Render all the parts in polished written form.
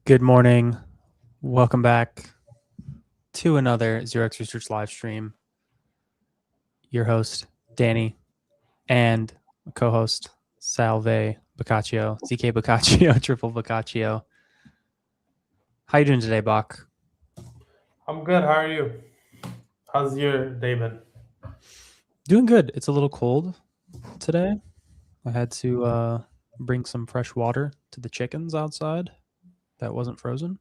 Good morning. Welcome back to another 0xResearch live stream. Your host, Danny, and co-host, Salve Boccaccio, ZK Boccaccio, Triple Boccaccio. How you doing today, Bach? I'm good. How are you? How's your day been? Doing good. It's a little cold today. I had to bring some fresh water to the chickens outside that wasn't frozen.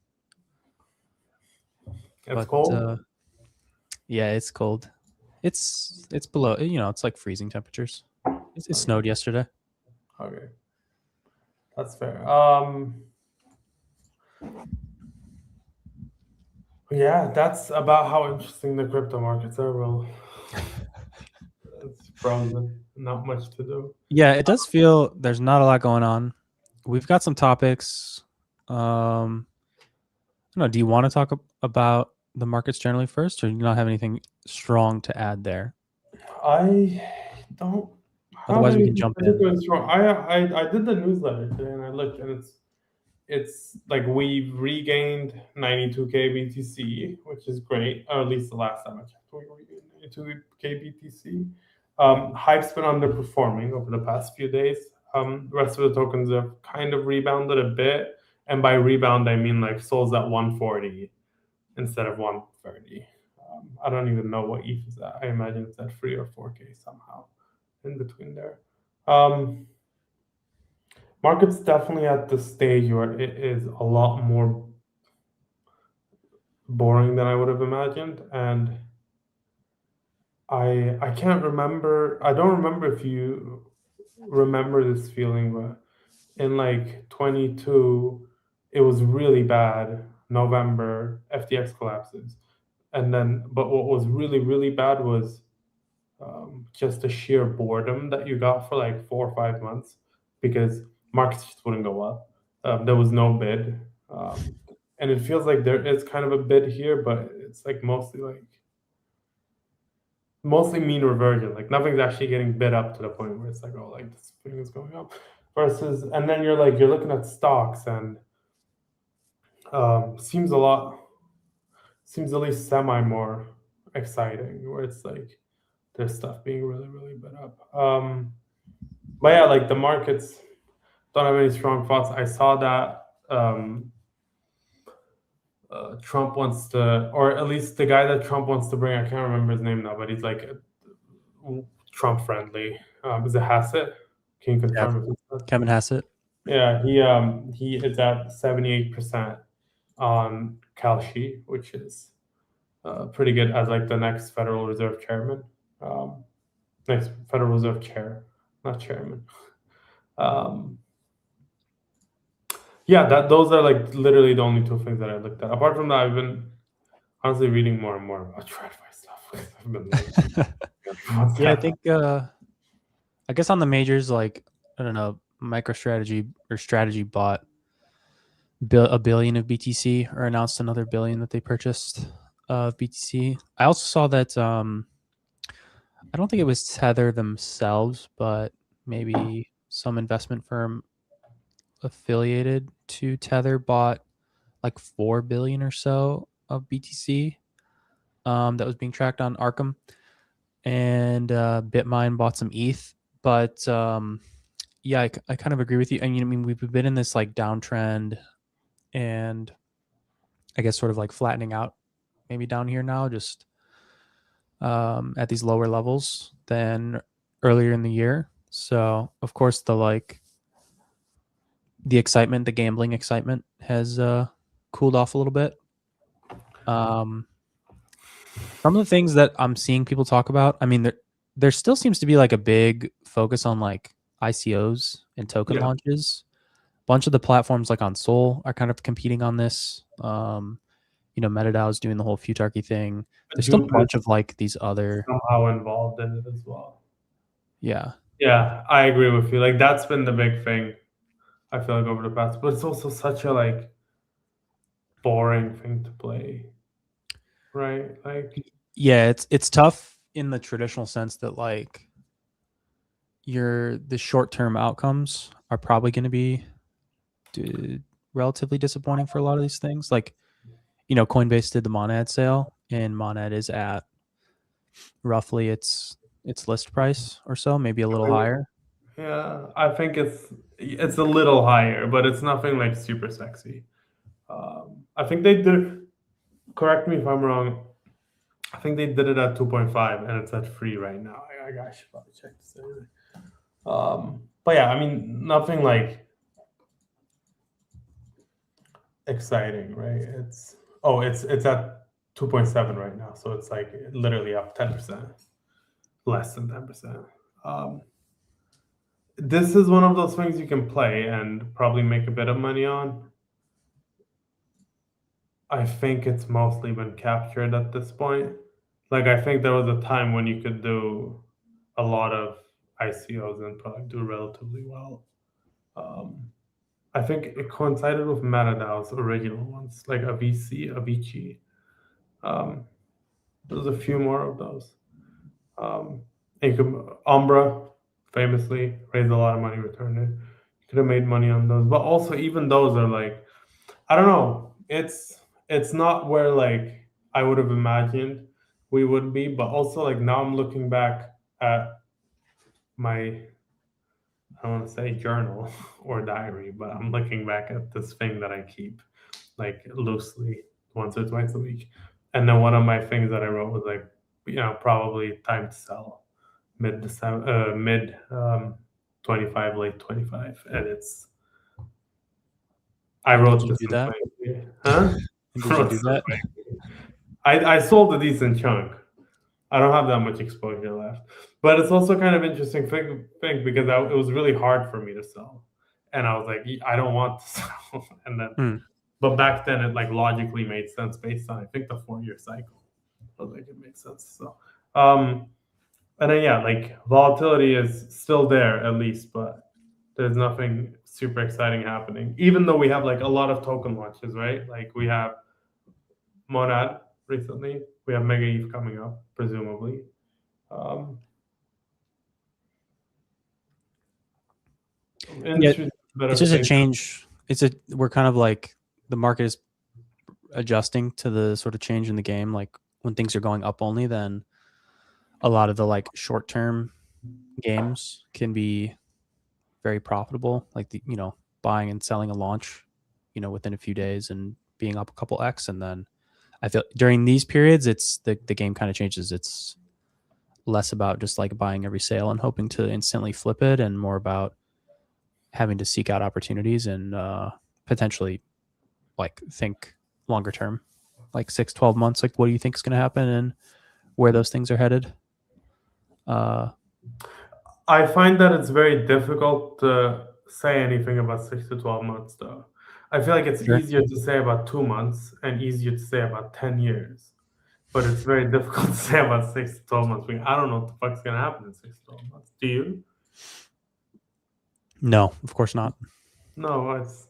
It's cold? Yeah, it's cold. It's below, it's like freezing temperatures. It snowed yesterday. Okay. That's fair. Yeah, that's about how interesting the crypto markets are, bro. It's frozen. Not much to do. Yeah, it does feel there's not a lot going on. We've got some topics. I don't know. Do you want to talk about the markets generally first, or do you not have anything strong to add there? I don't. Otherwise, we can jump in. Strong. I did the newsletter today, and I looked, and it's like we've regained 92k BTC, which is great. Or at least the last time I checked, we regained 92k BTC. Hype's been underperforming over the past few days. The rest of the tokens have kind of rebounded a bit, and by rebound I mean like Sol's at 140 instead of 130. I don't even know what ETH is at. I imagine it's at 3 or 4k somehow in between there. Market's definitely at the stage where it is a lot more boring than I would have imagined, and I can't remember. I don't remember if you remember this feeling, but in like 22, it was really bad. November, FTX collapses, and then but what was really bad was just the sheer boredom that you got for like 4 or 5 months because markets just wouldn't go up. There was no bid, and it feels like there is kind of a bid here, but it's like mostly mean reversion. Like nothing's actually getting bid up to the point where it's like, oh, like this thing is going up. Versus, and then you're looking at stocks and seems at least semi more exciting, where it's like there's stuff being really bid up. But yeah, like the markets don't have any strong thoughts. I saw that Trump wants to, or at least the guy that Trump wants to bring, I can't remember his name now, but he's like Trump friendly. Is it Hassett? Can you confirm? Yeah. Kevin Hassett. Yeah, he is at 78% on Kalshi, which is pretty good as like the next Federal Reserve chairman. Next Federal Reserve chair, not chairman. Yeah, those are like literally the only two things that I looked at. Apart from that, I've been honestly reading more and more about TradFi stuff. Yeah, I think I guess on the majors, like I don't know, MicroStrategy or Strategy bought $1 billion of BTC or announced another $1 billion that they purchased of BTC. I also saw that I don't think it was Tether themselves, but maybe some investment firm affiliated to Tether bought like 4 billion or so of BTC that was being tracked on Arkham, and Bitmine bought some ETH. But yeah, I kind of agree with you. And I mean, we've been in this like downtrend, and I guess sort of like flattening out, maybe down here now. Just at these lower levels than earlier in the year. So of course the excitement, the gambling excitement has cooled off a little bit. Some of the things that I'm seeing people talk about, I mean, there still seems to be like a big focus on like ICOs and token Yeah. launches. A bunch of the platforms like on Sol are kind of competing on this. MetaDAO is doing the whole Futarchy thing. There's still a Dupe is bunch of like these other, somehow involved in it as well. yeah, Yeah, I agree with you. Like that's been the big thing. I feel like over the past, but it's also such a like boring thing to play, right? Like, yeah. It's tough in the traditional sense that like the short term outcomes are probably going to be relatively disappointing for a lot of these things. Like, Coinbase did the Monad sale, and Monad is at roughly its list price or so, maybe a little higher. yeah, I think it's a little higher, but it's nothing like super sexy. I think they did. Correct me if I'm wrong. I think they did it at 2.5, and it's at 3 right now. I should probably check this anyway. But yeah, I mean, nothing like exciting, right? It's at 2.7 right now, so it's like literally up 10%, less than 10%. Um, this is one of those things you can play and probably make a bit of money on. I think it's mostly been captured at this point. Like I think there was a time when you could do a lot of ICOs and probably do relatively well. Um, I think it coincided with MetaDAO's original ones, like Avicii. Um, there's a few more of those. And you could, Umbra famously raised a lot of money, returned it. You could have made money on those, but also even those are like, I don't know. It's not where like I would have imagined we would be, but also like now I'm looking back at my, I don't want to say journal or diary, but I'm looking back at this thing that I keep like loosely once or twice a week. And then one of my things that I wrote was like, probably time to sell mid December, mid 25, late 25. And I And did wrote you this do in that? 23. Huh? And did you Wrote do this in that? 23. I sold a decent chunk. I don't have that much exposure left, but it's also kind of interesting thing because it was really hard for me to sell, and I was like, I don't want to sell, and then, Hmm. but back then it like logically made sense based on I think the 4 year cycle. I was like, it makes sense. So, and then yeah, like volatility is still there at least, but there's nothing super exciting happening. Even though we have like a lot of token launches, right? Like we have Monad recently. We have Mega Eve coming up, presumably. Um, Yeah, industry's in a it's better just a place. change. We're kind of like the market is adjusting to the sort of change in the game. Like when things are going up only, then a lot of the like short term games can be very profitable. Like buying and selling a launch, within a few days and being up a couple X. And then I feel during these periods, it's the game kind of changes. It's less about just like buying every sale and hoping to instantly flip it, and more about having to seek out opportunities and potentially like think longer term, like 6-12 months. Like what do you think is going to happen and where those things are headed? I find that it's very difficult to say anything about 6 to 12 months, though. I feel like it's Sure. easier to say about 2 months and easier to say about 10 years, but it's very difficult to say about 6 to 12 months. I don't know what the fuck's gonna happen in 6 to 12 months. Do you? No, of course not. No, it's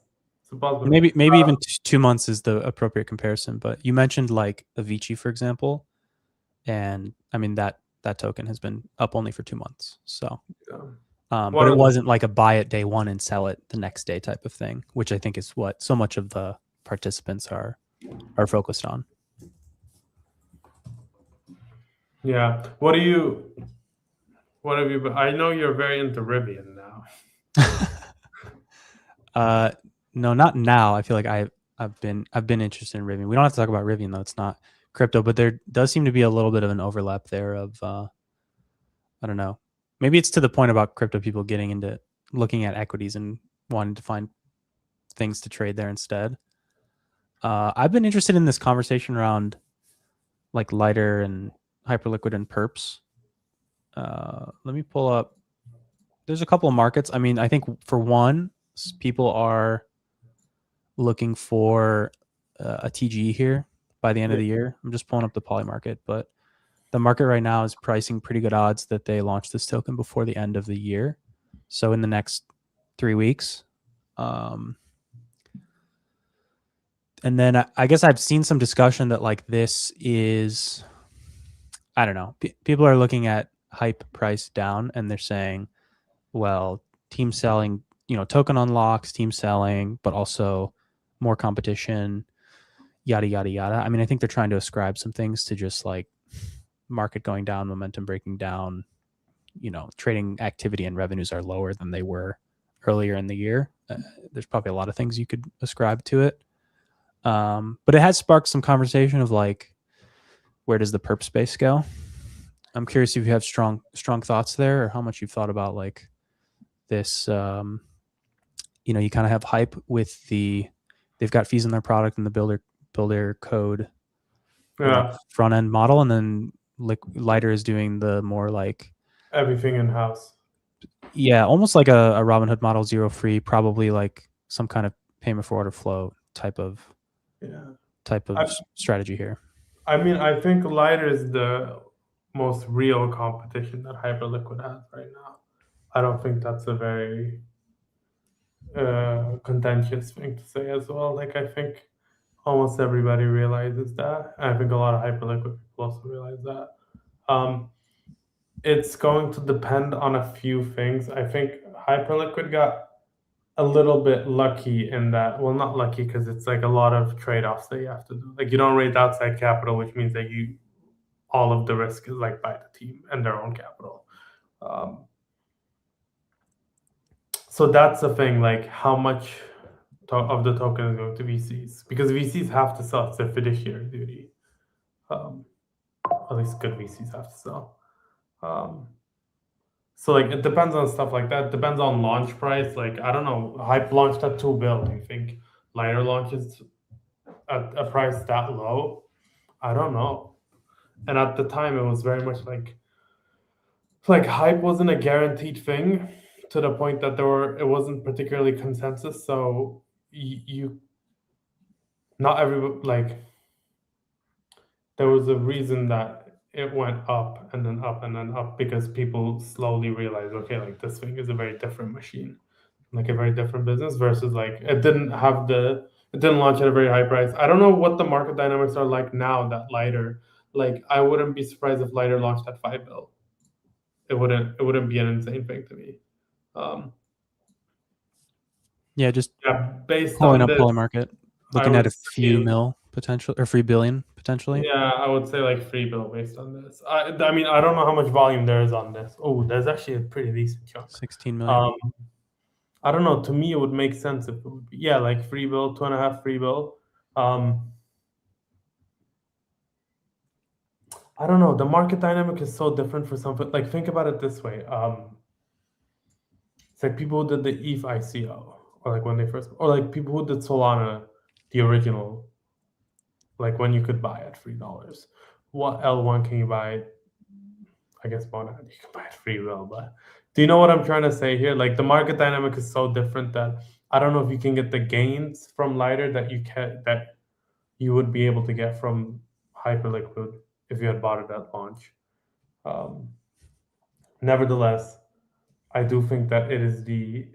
impossible. Maybe even 2 months is the appropriate comparison. But you mentioned like Avicii, for example, and I mean that token has been up only for 2 months. So, but One it of the wasn't like a buy it day one and sell it the next day type of thing, which I think is what so much of the participants are focused on. yeah. What have you? I know you're very into Rivian now. No, not now. I feel like I've been interested in Rivian. We don't have to talk about Rivian though. It's not crypto, but there does seem to be a little bit of an overlap there of I don't know. Maybe it's to the point about crypto people getting into looking at equities and wanting to find things to trade there instead. I've been interested in this conversation around like lighter and hyperliquid and perps. Let me pull up. There's a couple of markets. I mean, I think for one, people are looking for a TG here by the end of the year. I'm just pulling up the poly market, but the market right now is pricing pretty good odds that they launch this token before the end of the year. So in the next 3 weeks. And then I guess I've seen some discussion that like this is, I don't know, people are looking at hype price down and they're saying, well, team selling, token unlocks, team selling, but also more competition, yada, yada, yada. I mean, I think they're trying to ascribe some things to just like market going down, momentum breaking down, trading activity and revenues are lower than they were earlier in the year. There's probably a lot of things you could ascribe to it. But it has sparked some conversation of like, where does the perp space go? I'm curious if you have strong thoughts there, or how much you've thought about like this. You kind of have hype with they've got fees in their product and the builder code, like front end model, and then Lighter is doing the more like everything in house. Yeah, almost like a Robinhood model, zero free, probably like some kind of payment for order flow type of strategy here. I mean, I think Lighter is the most real competition that Hyperliquid has right now. I don't think that's a very contentious thing to say as well. Like, I think almost everybody realizes that. And I think a lot of Hyperliquid people also realize that. It's going to depend on a few things. I think Hyperliquid got a little bit lucky in that, well, not lucky because it's like a lot of trade-offs that you have to do. Like, you don't raise outside capital, which means that all of the risk is like by the team and their own capital. So that's the thing, like how much of the token is going to VCs, because VCs have to sell. It's their fiduciary duty. At least good VCs have to sell. So like it depends on stuff like that. It depends on launch price. Like I don't know, Hype launched at $2 billion. Do you think Lighter launches at a price that low? I don't know. And at the time, it was very much like Hype wasn't a guaranteed thing, to the point that it wasn't particularly consensus. So not everybody, like, there was a reason that it went up and then up and then up, because people slowly realized, okay, like this thing is a very different machine, like a very different business, versus like it didn't launch at a very high price. I don't know what the market dynamics are like now that Lighter, like I wouldn't be surprised if Lighter launched at $5 billion. It wouldn't be an insane thing to me. Based pulling on up this, poly market, looking at a few mil potential or 3 billion potentially. Yeah, I would say like $3 billion based on this. I mean, I don't know how much volume there is on this. Oh, there's actually a pretty decent chunk. 16 million. I don't know. To me, it would make sense if it would be, like $3 billion, 2.5 $3 billion. I don't know. The market dynamic is so different for something. Like, think about it this way. It's like people who did the ETH ICO, or like when they first, or like people who did Solana, the original, like when you could buy at $3. What L1 can you buy? I guess Monad you can buy it free will, but do you know what I'm trying to say here? Like the market dynamic is so different that I don't know if you can get the gains from Lighter that you would be able to get from Hyperliquid if you had bought it at launch. Nevertheless, I do think that it is the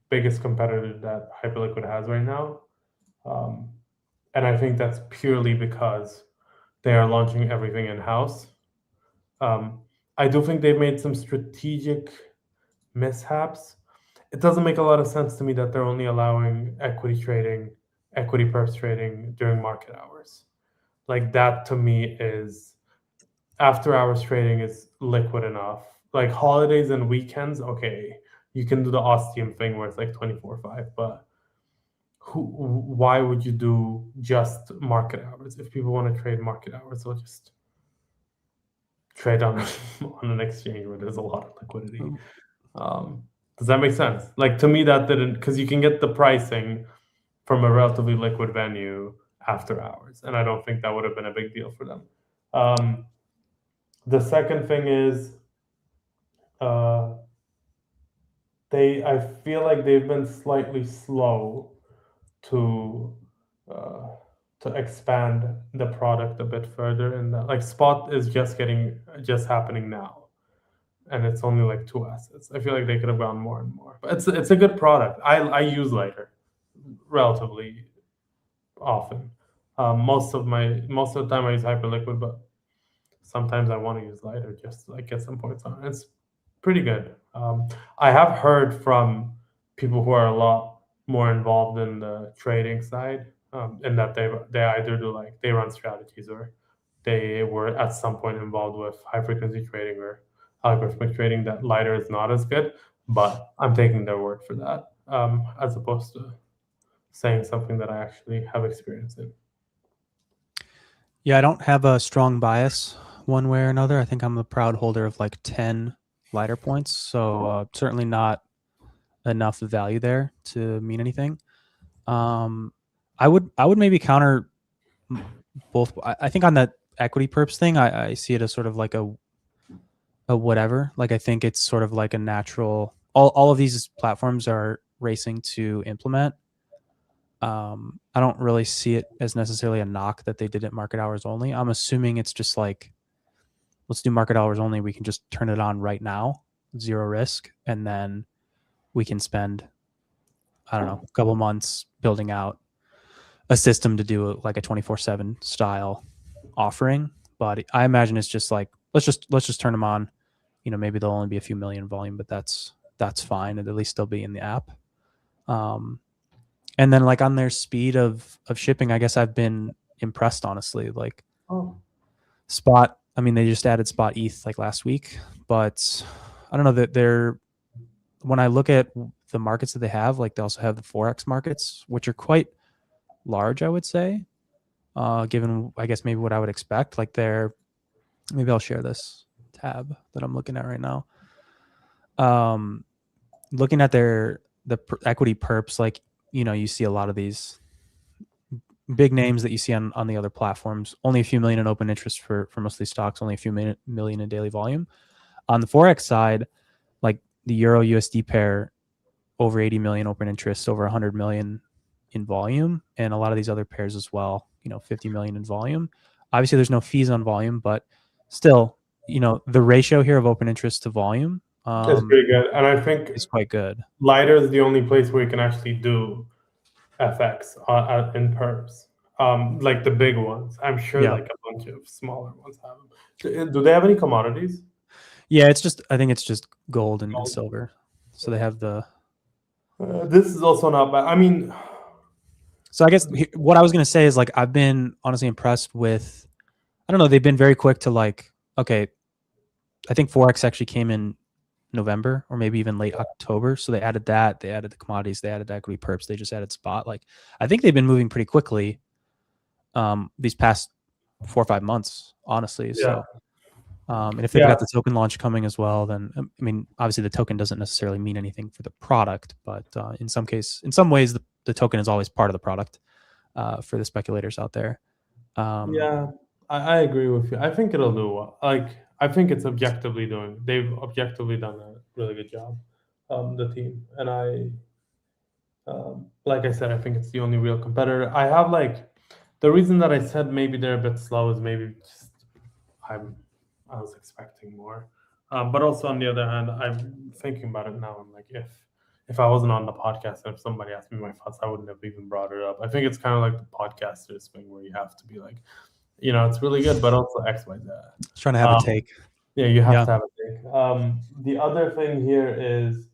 biggest competitor that Hyperliquid has right now. And I think that's purely because they are launching everything in-house. I do think they've made some strategic mishaps. It doesn't make a lot of sense to me that they're only allowing equity perps trading during market hours. Like that to me is after hours trading is liquid enough. Like holidays and weekends, okay, you can do the Ostium thing where it's like 24/5, but why would you do just market hours? If people want to trade market hours, they'll just trade on on an exchange where there's a lot of liquidity. Does that make sense? Like, to me, that didn't, because you can get the pricing from a relatively liquid venue after hours, and I don't think that would have been a big deal for them. The second thing is, I feel like they've been slightly slow to uh, expand the product a bit further, and like spot is just happening now, and it's only like 2 assets. I feel like they could have gone more and more, but it's a good product. I use Lighter relatively often. Most of the time I use Hyperliquid, but sometimes I want to use Lighter just to like get some points on it. It's pretty good. I have heard from people who are a lot more involved in the trading side, and that they either do like they run strategies or they were at some point involved with high frequency trading or algorithmic trading, that Lighter is not as good. But I'm taking their word for that, as opposed to saying something that I actually have experience in. Yeah, I don't have a strong bias one way or another. I think I'm a proud holder of like 10 Lighter points, so certainly not enough value there to mean anything. I would maybe counter both. I think on that equity perps thing, I see it as sort of like a whatever. Like, I think it's sort of like a natural. All of these platforms are racing to implement. I don't really see it as necessarily a knock that they did it market hours only. I'm assuming it's just like, let's do market hours only. We can just turn it on right now, zero risk, and then we can spend, I don't know, a couple months building out a system to do like a 24/7 style offering. But I imagine it's just like, let's just turn them on. You know, maybe they'll only be a few million volume, but that's fine. At least they'll be in the app. And then like on their speed of shipping, I guess I've been impressed, honestly. Like, Spot, I mean, they just added Spot ETH like last week, but I don't know that when I look at the markets that they have, like they also have the Forex markets, which are quite large, I would say, given, I guess, maybe what I would expect. Like maybe I'll share this tab that I'm looking at right now. Looking at the equity perps, like, you know, you see a lot of these big names that you see on the other platforms, only a few million in open interest for most of these stocks, only a few million in daily volume. On the Forex side, like the Euro USD pair, over 80 million open interest, over 100 million in volume, and a lot of these other pairs as well, you know, 50 million in volume. Obviously, there's no fees on volume, but still, you know, the ratio here of open interest to volume It's pretty good, and I think is quite good. Lighter is the only place where you can actually do FX in perps, like the big ones. I'm sure like a bunch of smaller ones have them. Do they have any commodities? Yeah, I think it's just gold and silver. So they have the. This is also not bad. I mean, so I guess what I was going to say is, like, I've been honestly impressed with, I don't know, they've been very quick to like, okay, I think Forex actually came in November or maybe even late October. So they added that, they added the commodities, they added equity perps, they just added Spot. Like, I think they've been moving pretty quickly these past 4 or 5 months, honestly. yeah. So, and if they've got the token launch coming as well, then, I mean, obviously the token doesn't necessarily mean anything for the product, but in some ways, the token is always part of the product for the speculators out there. Yeah, I agree with you. I think it'll do well. Like, I think they've objectively done a really good job, the team. And like I said, I think it's the only real competitor. I have like, the reason that I said maybe they're a bit slow is maybe just I was expecting more. But also on the other hand, I'm thinking about it now. I'm like, if I wasn't on the podcast and if somebody asked me my thoughts, I wouldn't have even brought it up. I think it's kind of like the podcasters thing where you have to be like, you know, it's really good, but also X, Y, Z. Trying to have a take. Yeah, you have to have a take. The other thing here is,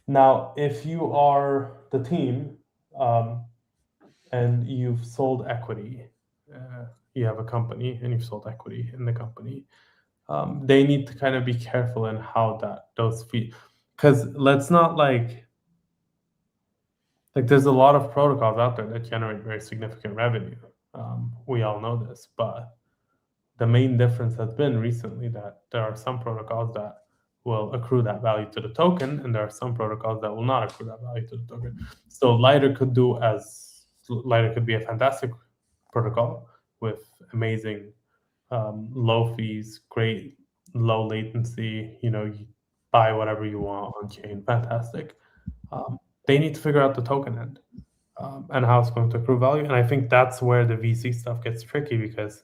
now if you are the team, and you've sold equity, you have a company and you've sold equity in the company, they need to kind of be careful in how those fees, because let's not like, like there's a lot of protocols out there that generate very significant revenue. We all know this, but the main difference has been recently that there are some protocols that will accrue that value to the token, and there are some protocols that will not accrue that value to the token. So Lighter could be a fantastic protocol with amazing low fees, great low latency. You buy whatever you want on chain, fantastic. They need to figure out the token end and how it's going to accrue value, and I think that's where the VC stuff gets tricky because,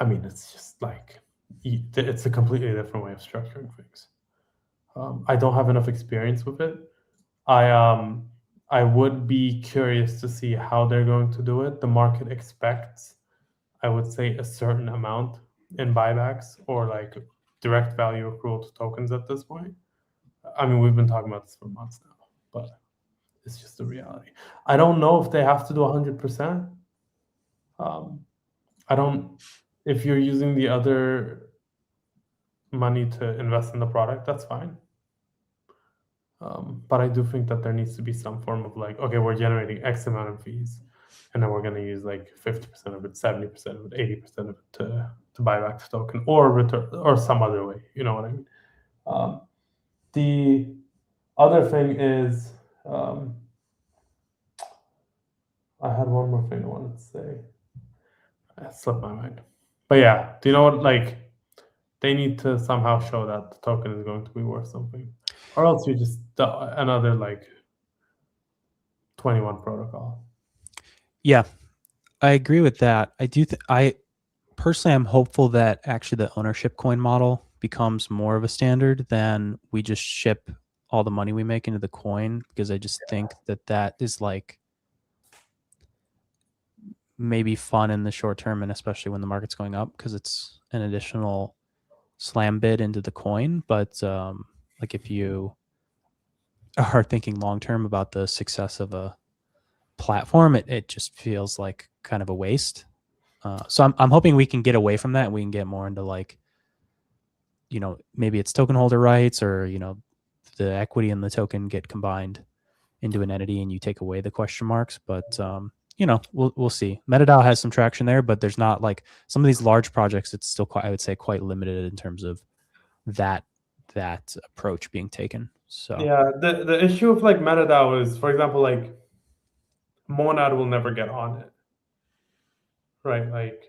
I mean, it's just like it's a completely different way of structuring things. I don't have enough experience with it. I would be curious to see how they're going to do it. The market expects, I would say, a certain amount in buybacks or like direct value accrual to tokens at this point. I mean, we've been talking about this for months now, but it's just the reality. I don't know if they have to do 100%. I don't. If you're using the other money to invest in the product, that's fine. But I do think that there needs to be some form of like, okay, we're generating X amount of fees, and then we're going to use like 50% of it, 70% of it, 80% of it to buy back the token or return or some other way. You know what I mean? The other thing is, I had one more thing I wanted to say. It slipped my mind. But yeah, do you know what? Like, they need to somehow show that the token is going to be worth something, or else you just another like 21 protocol. Yeah, I agree with that. I personally am hopeful that actually the ownership coin model becomes more of a standard than we just ship all the money we make into the coin, because I just think that is like maybe fun in the short term, and especially when the market's going up, because it's an additional slam bid into the coin. But like if you are thinking long term about the success of a platform, it just feels like kind of a waste. So I'm hoping we can get away from that and we can get more into like, maybe it's token holder rights, or the equity and the token get combined into an entity and you take away the question marks. But we'll see. MetaDAO has some traction there, but there's not like some of these large projects. It's still quite, I would say, quite limited in terms of that approach being taken. So yeah, the issue of like MetaDAO is, for example, like Monad will never get on it, right? Like,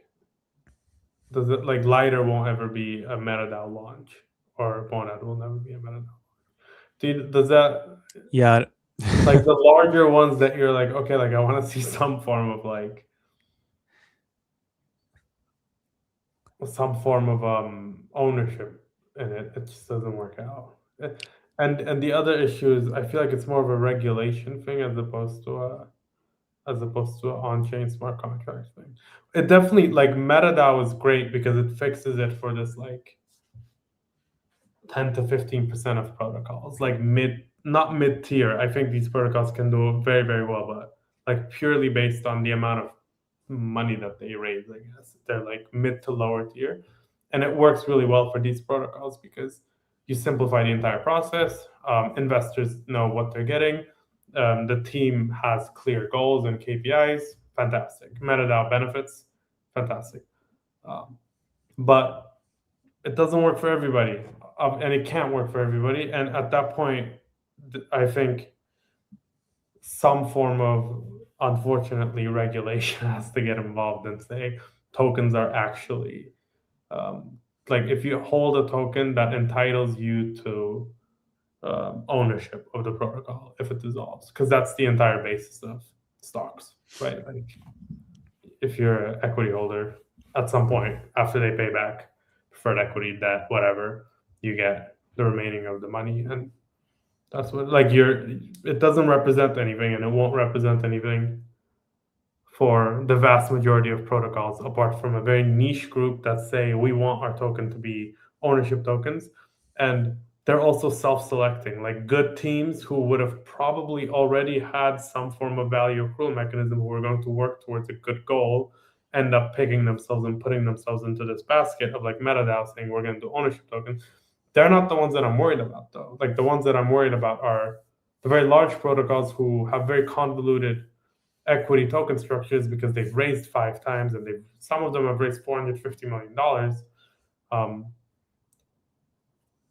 does it like Lighter won't ever be a MetaDAO launch, or Monad will never be a MetaDAO. Does that, yeah, like the larger ones that you're like, okay, like I want to see some form of ownership in it. It just doesn't work out. And the other issue is, I feel like it's more of a regulation thing as opposed to an on-chain smart contract thing. It definitely, like MetaDAO is great because it fixes it for this like 10 to 15% of protocols, like not mid-tier. I think these protocols can do very, very well, but like purely based on the amount of money that they raise, I guess they're like mid to lower tier, and it works really well for these protocols because you simplify the entire process. Investors know what they're getting. The team has clear goals and KPIs. Fantastic. MetaDAO benefits. Fantastic. But it doesn't work for everybody, and it can't work for everybody. And at that point, I think some form of, unfortunately, regulation has to get involved and say tokens are actually, like if you hold a token that entitles you to ownership of the protocol if it dissolves, because that's the entire basis of stocks, right? Like if you're an equity holder, at some point after they pay back preferred equity, debt, whatever, you get the remaining of the money, and that's what, like, it doesn't represent anything, and it won't represent anything for the vast majority of protocols, apart from a very niche group that say we want our token to be ownership tokens. And they're also self-selecting, like good teams who would have probably already had some form of value accrual mechanism, who are going to work towards a good goal, end up picking themselves and putting themselves into this basket of like MetaDAO saying we're going to do ownership tokens. They're not the ones that I'm worried about, though. Like the ones that I'm worried about are the very large protocols who have very convoluted equity token structures because they've raised 5 times and some of them have raised $450 million.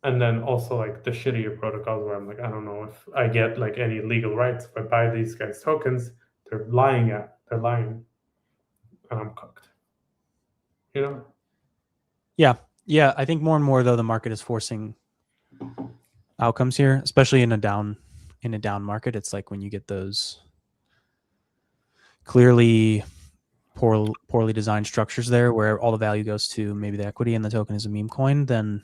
And then also like the shittier protocols where I'm like, I don't know if I get like any legal rights if I buy these guys tokens. They're lying, and I'm cooked. You know? Yeah. I think more and more though the market is forcing outcomes here, especially in a down market. It's like when you get those clearly poorly designed structures there where all the value goes to maybe the equity and the token is a meme coin, then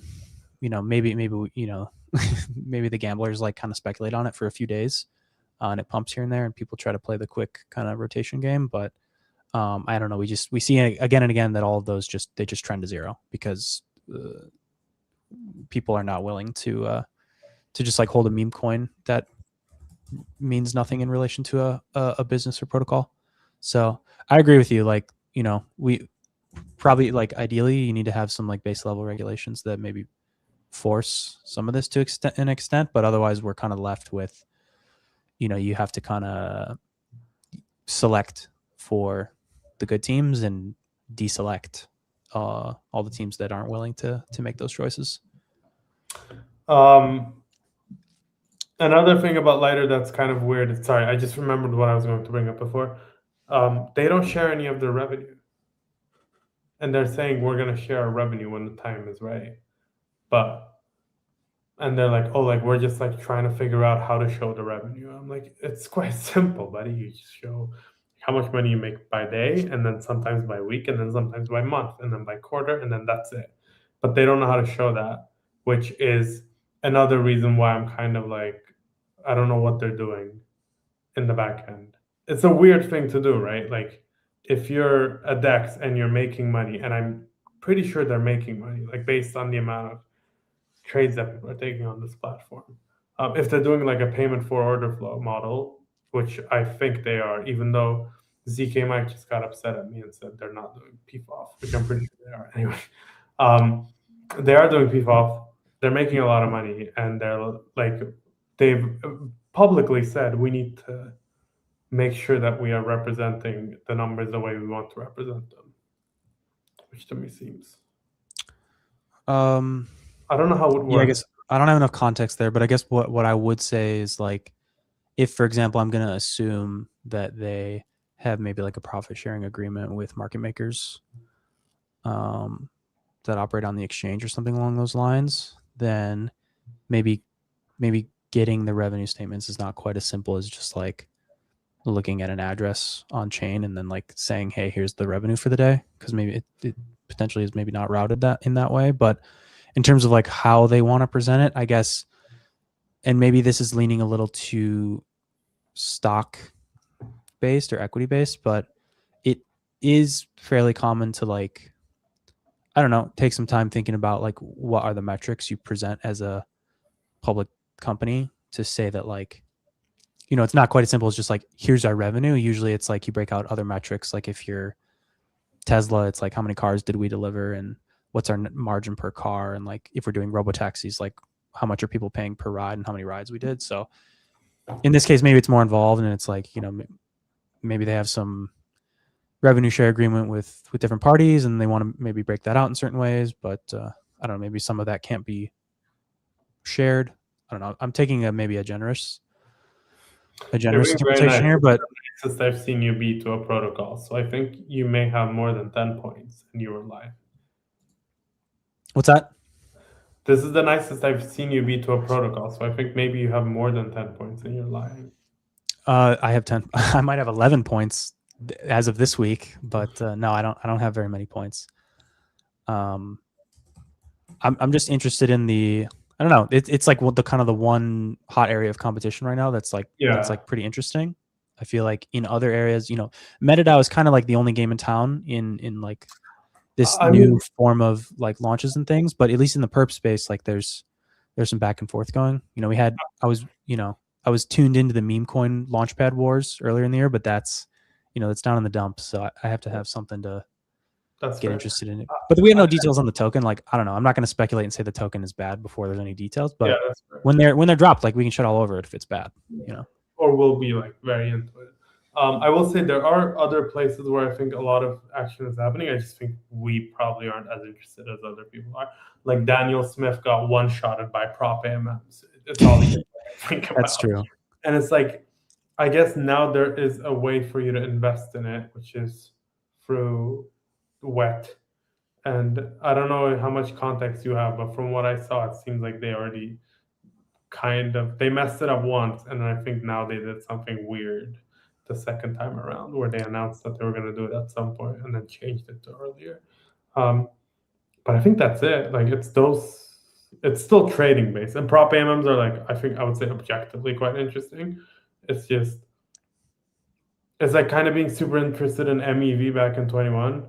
maybe maybe the gamblers like kind of speculate on it for a few days, and it pumps here and there, and people try to play the quick kind of rotation game. But I don't know. We see again and again that all of those just trend to zero because people are not willing to just like hold a meme coin that means nothing in relation to a business or protocol. So I agree with you. Like, we probably like ideally you need to have some like base level regulations that maybe force some of this to an extent, but otherwise we're kind of left with, you have to kind of select for the good teams and deselect all the teams that aren't willing to make those choices. Another thing about Lighter that's kind of weird. Sorry, I just remembered what I was going to bring up before. They don't share any of their revenue, and they're saying we're going to share our revenue when the time is right. And they're like, oh, like we're just like trying to figure out how to show the revenue. I'm like, it's quite simple, buddy. You just show how much money you make by day, and then sometimes by week, and then sometimes by month, and then by quarter, and then that's it. But they don't know how to show that, which is another reason why I'm kind of like, I don't know what they're doing in the back end. It's a weird thing to do, right? Like if you're a DEX and you're making money, and I'm pretty sure they're making money, like based on the amount of trades that people are taking on this platform. If they're doing like a payment for order flow model, which I think they are, even though ZK Mike just got upset at me and said they're not doing PFOF, which I'm pretty sure they are anyway. They are doing PFOF. They're making a lot of money, and they've publicly said we need to make sure that we are representing the numbers the way we want to represent them, which to me seems. I don't know how it works. Yeah, I guess I don't have enough context there, but I guess what I would say is like, if, for example, I'm going to assume that they have maybe like a profit sharing agreement with market makers that operate on the exchange or something along those lines, then maybe getting the revenue statements is not quite as simple as just like looking at an address on chain and then like saying, hey, here's the revenue for the day, because maybe it potentially is maybe not routed that in that way. But in terms of like how they want to present it, I guess, and maybe this is leaning a little too stock based or equity based, but it is fairly common to like, I don't know, take some time thinking about like what are the metrics you present as a public company to say that like, it's not quite as simple as just like, here's our revenue. Usually it's like you break out other metrics. Like if you're Tesla, it's like how many cars did we deliver and what's our margin per car, and like if we're doing robotaxis, like how much are people paying per ride and how many rides we did. So in this case, maybe it's more involved, and it's like, maybe they have some revenue share agreement with different parties and they want to maybe break that out in certain ways, but I don't know, maybe some of that can't be shared. I don't know. I'm taking maybe a generous interpretation here, but since I've seen you beat to a protocol, so I think you may have more than 10 points in your life. What's that? This is the nicest I've seen you beat to a protocol, so I think maybe you have more than 10 points in your life. I have 10. I might have 11 points as of this week, but no, I don't have very many points. I'm just interested in the, I don't know. It's like the kind of the one hot area of competition right now that's like pretty interesting. I feel like in other areas, MetaDAO is kind of like the only game in town in like this new form of like launches and things. But at least in the perp space, like there's some back and forth going. I was tuned into the meme coin Launchpad wars earlier in the year, but that's it's down in the dumps. So I have to have something to That's get fair. interested in it. But we have no details on the token. Like, I don't know. I'm not going to speculate and say the token is bad before there's any details. But Yeah, that's fair. when they're dropped, like we can shit all over it if it's bad. You know. Or will be like very into it. I will say there are other places where I think a lot of action is happening. I just think we probably aren't as interested as other people are. Like Daniel Smith got one-shotted by prop AMMs. It's all you can think about. That's true. And it's like, I guess now there is a way for you to invest in it, which is through wet. And I don't know how much context you have, but from what I saw, it seems like they already they messed it up once, and I think now they did something weird the second time around, where they announced that they were going to do it at some point and then changed it to earlier. But I think that's it. Like it's still trading based, and prop AMMs are like, I think I would say objectively quite interesting. It's like kind of being super interested in MEV back in 21,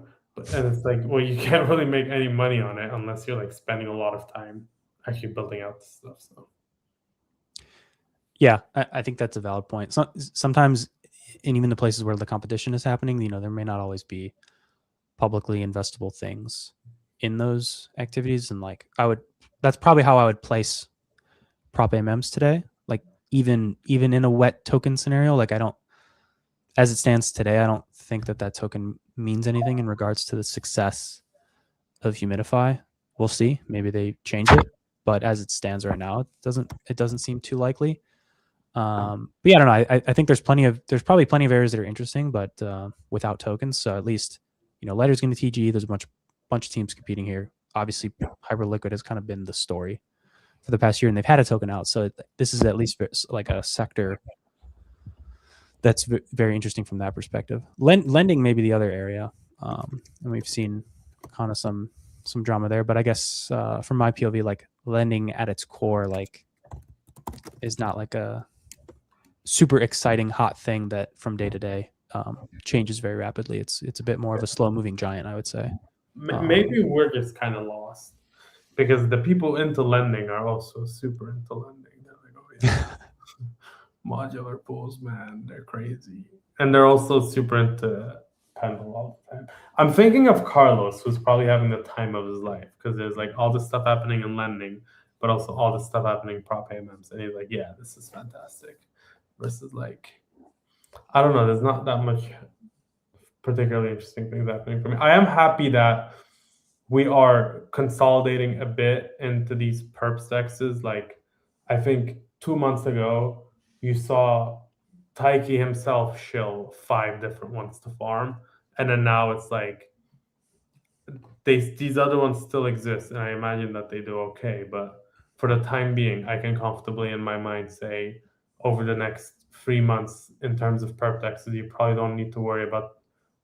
and it's like, well, you can't really make any money on it unless you're like spending a lot of time actually building out this stuff. So. Yeah, I think that's a valid point. So, sometimes, in even the places where the competition is happening, there may not always be publicly investable things in those activities. And like, that's probably how I would place prop AMMs today. Like even in a wet token scenario, like as it stands today, I don't think that token means anything in regards to the success of Humidify. We'll see. Maybe they change it, but as it stands right now, it doesn't seem too likely. But yeah, I don't know. I think there's probably plenty of areas that are interesting, but without tokens. So at least, Ledger's going to TG. There's a bunch of teams competing here. Obviously, Hyperliquid has kind of been the story for the past year, and they've had a token out. So this is at least like a sector that's very interesting from that perspective. Lending may be the other area, and we've seen kind of some drama there. But I guess from my POV, like lending at its core, like is not like a super exciting hot thing that from day to day changes very rapidly. It's a bit more of a slow moving giant, I would say. Maybe we're just kind of lost because the people into lending are also super into lending. They're like, oh yeah, modular pools, man, they're crazy, and they're also super into Pendle all the time. I'm thinking of Carlos, who's probably having the time of his life because there's like all this stuff happening in lending, but also all this stuff happening in prop AMMs, and he's like, yeah, this is fantastic. Versus like, I don't know, there's not that much particularly interesting things happening for me. I am happy that we are consolidating a bit into these perp dexes. Like, I think 2 months ago, you saw Taiki himself shill 5 different ones to farm, and then now it's like these other ones still exist, and I imagine that they do okay. But for the time being, I can comfortably in my mind say over the next 3 months, in terms of perp dexes, you probably don't need to worry about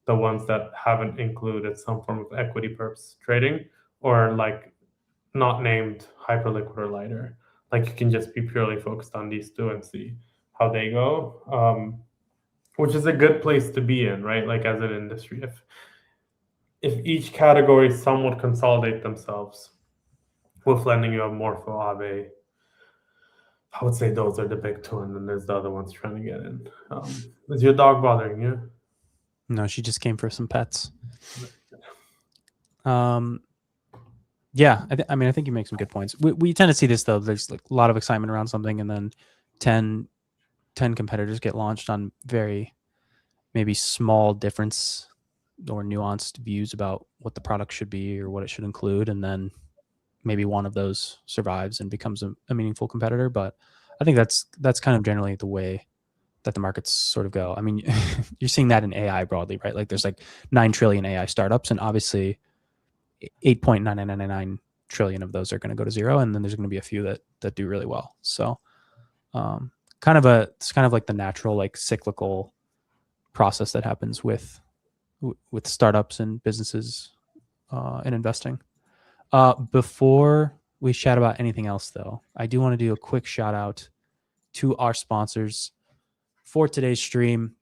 the ones that haven't included some form of equity perps trading or like not named Hyperliquid or Lighter. Like you can just be purely focused on these two and see how they go, which is a good place to be in, right? Like as an industry, if each category somewhat consolidate themselves with lending, you have Morpho, Aave. I would say those are the big two, and then there's the other ones trying to get in. Is your dog bothering you? No, she just came for some pets. Yeah, I think you make some good points. We tend to see this though. There's like a lot of excitement around something, and then 10 competitors get launched on very maybe small difference or nuanced views about what the product should be or what it should include, and then maybe one of those survives and becomes a meaningful competitor. But I think that's kind of generally the way that the markets sort of go. I mean, you're seeing that in AI broadly, right? Like there's like 9 trillion AI startups, and obviously 8.9999 trillion of those are going to go to zero, and then there's going to be a few that do really well. So it's kind of like the natural like cyclical process that happens with startups and businesses and investing. Before we chat about anything else, though, I do want to do a quick shout out to our sponsors for today's stream,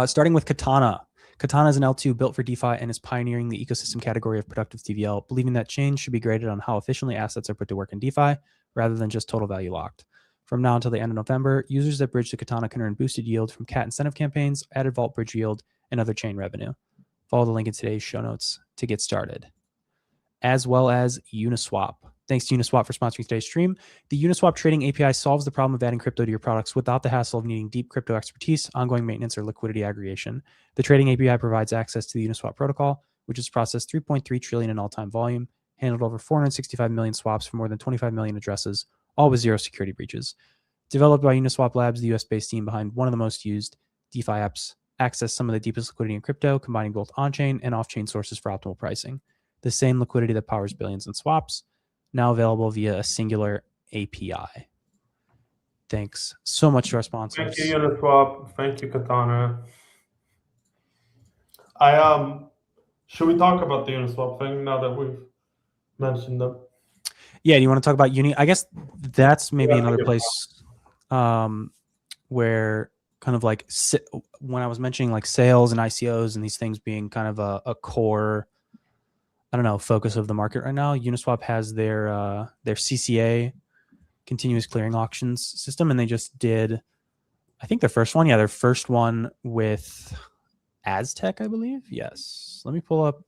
starting with Katana. Katana is an L2 built for DeFi and is pioneering the ecosystem category of productive TVL, believing that change should be graded on how efficiently assets are put to work in DeFi rather than just total value locked. From now until the end of November, users that bridge to Katana can earn boosted yield from CAT incentive campaigns, added vault bridge yield, and other chain revenue. Follow the link in today's show notes to get started, as well as Uniswap. Thanks to Uniswap for sponsoring today's stream. The Uniswap trading API solves the problem of adding crypto to your products without the hassle of needing deep crypto expertise, ongoing maintenance, or liquidity aggregation. The trading API provides access to the Uniswap protocol, which has processed 3.3 trillion in all-time volume, handled over 465 million swaps for more than 25 million addresses, all with zero security breaches. Developed by Uniswap Labs, the US-based team behind one of the most used DeFi apps, access some of the deepest liquidity in crypto, combining both on-chain and off-chain sources for optimal pricing. The same liquidity that powers billions in swaps, now available via a singular API. Thanks so much to our sponsors. Thank you, Uniswap. Thank you, Katana. Should we talk about the Uniswap thing now that we've mentioned them? Yeah, do you want to talk about Uni? I guess that's maybe another place where kind of like when I was mentioning like sales and ICOs and these things being kind of a core, I don't know, focus of the market right now. Uniswap has their CCA, continuous clearing auctions system, and they just did, I think their first one with Aztec, I believe. Yes, let me pull up.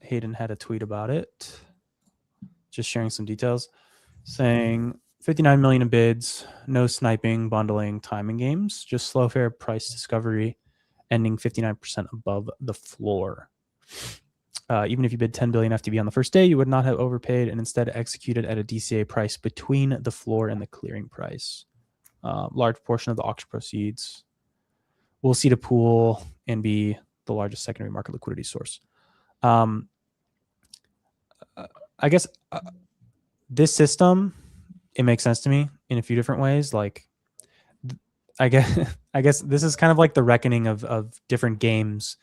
Hayden had a tweet about it, just sharing some details, saying 59 million in bids, no sniping, bundling, timing games, just slow fair price discovery, ending 59% above the floor. Even if you bid 10 billion FTB on the first day, you would not have overpaid and instead executed at a DCA price between the floor and the clearing price. Large portion of the auction proceeds will see the pool and be the largest secondary market liquidity source. I guess this system, it makes sense to me in a few different ways. Like, I guess this is kind of like the reckoning of different games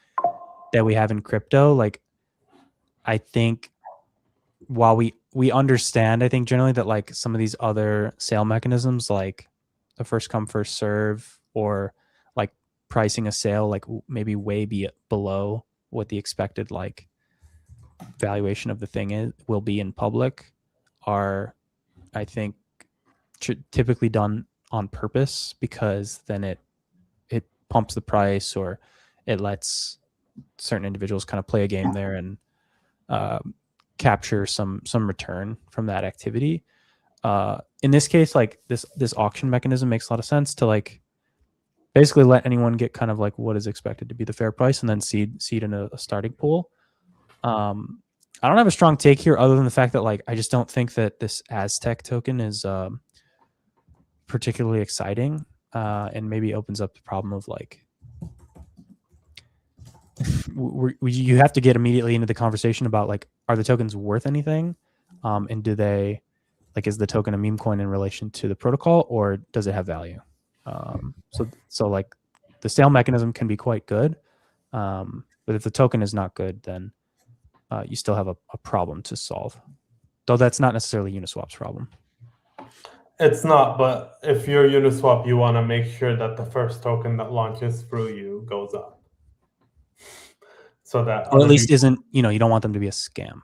that we have in crypto. Like, I think while we understand, I think generally that like some of these other sale mechanisms, like the first come first serve, or like pricing a sale like maybe way below what the expected like valuation of the thing will be in public, are, I think, typically done on purpose, because then it pumps the price, or it lets certain individuals kind of play a game there and capture some return from that activity. In this case, like this auction mechanism makes a lot of sense to like basically let anyone get kind of like what is expected to be the fair price and then seed in a starting pool. I don't have a strong take here other than the fact that like I just don't think that this Aztec token is particularly exciting, and maybe opens up the problem of like you have to get immediately into the conversation about like, are the tokens worth anything, and do they, like, is the token a meme coin in relation to the protocol, or does it have value? So like the sale mechanism can be quite good, but if the token is not good, then you still have a problem to solve, though that's not necessarily Uniswap's problem. It's not, but if you're Uniswap, you want to make sure that the first token that launches through you goes up. So that, or at least isn't, you don't want them to be a scam.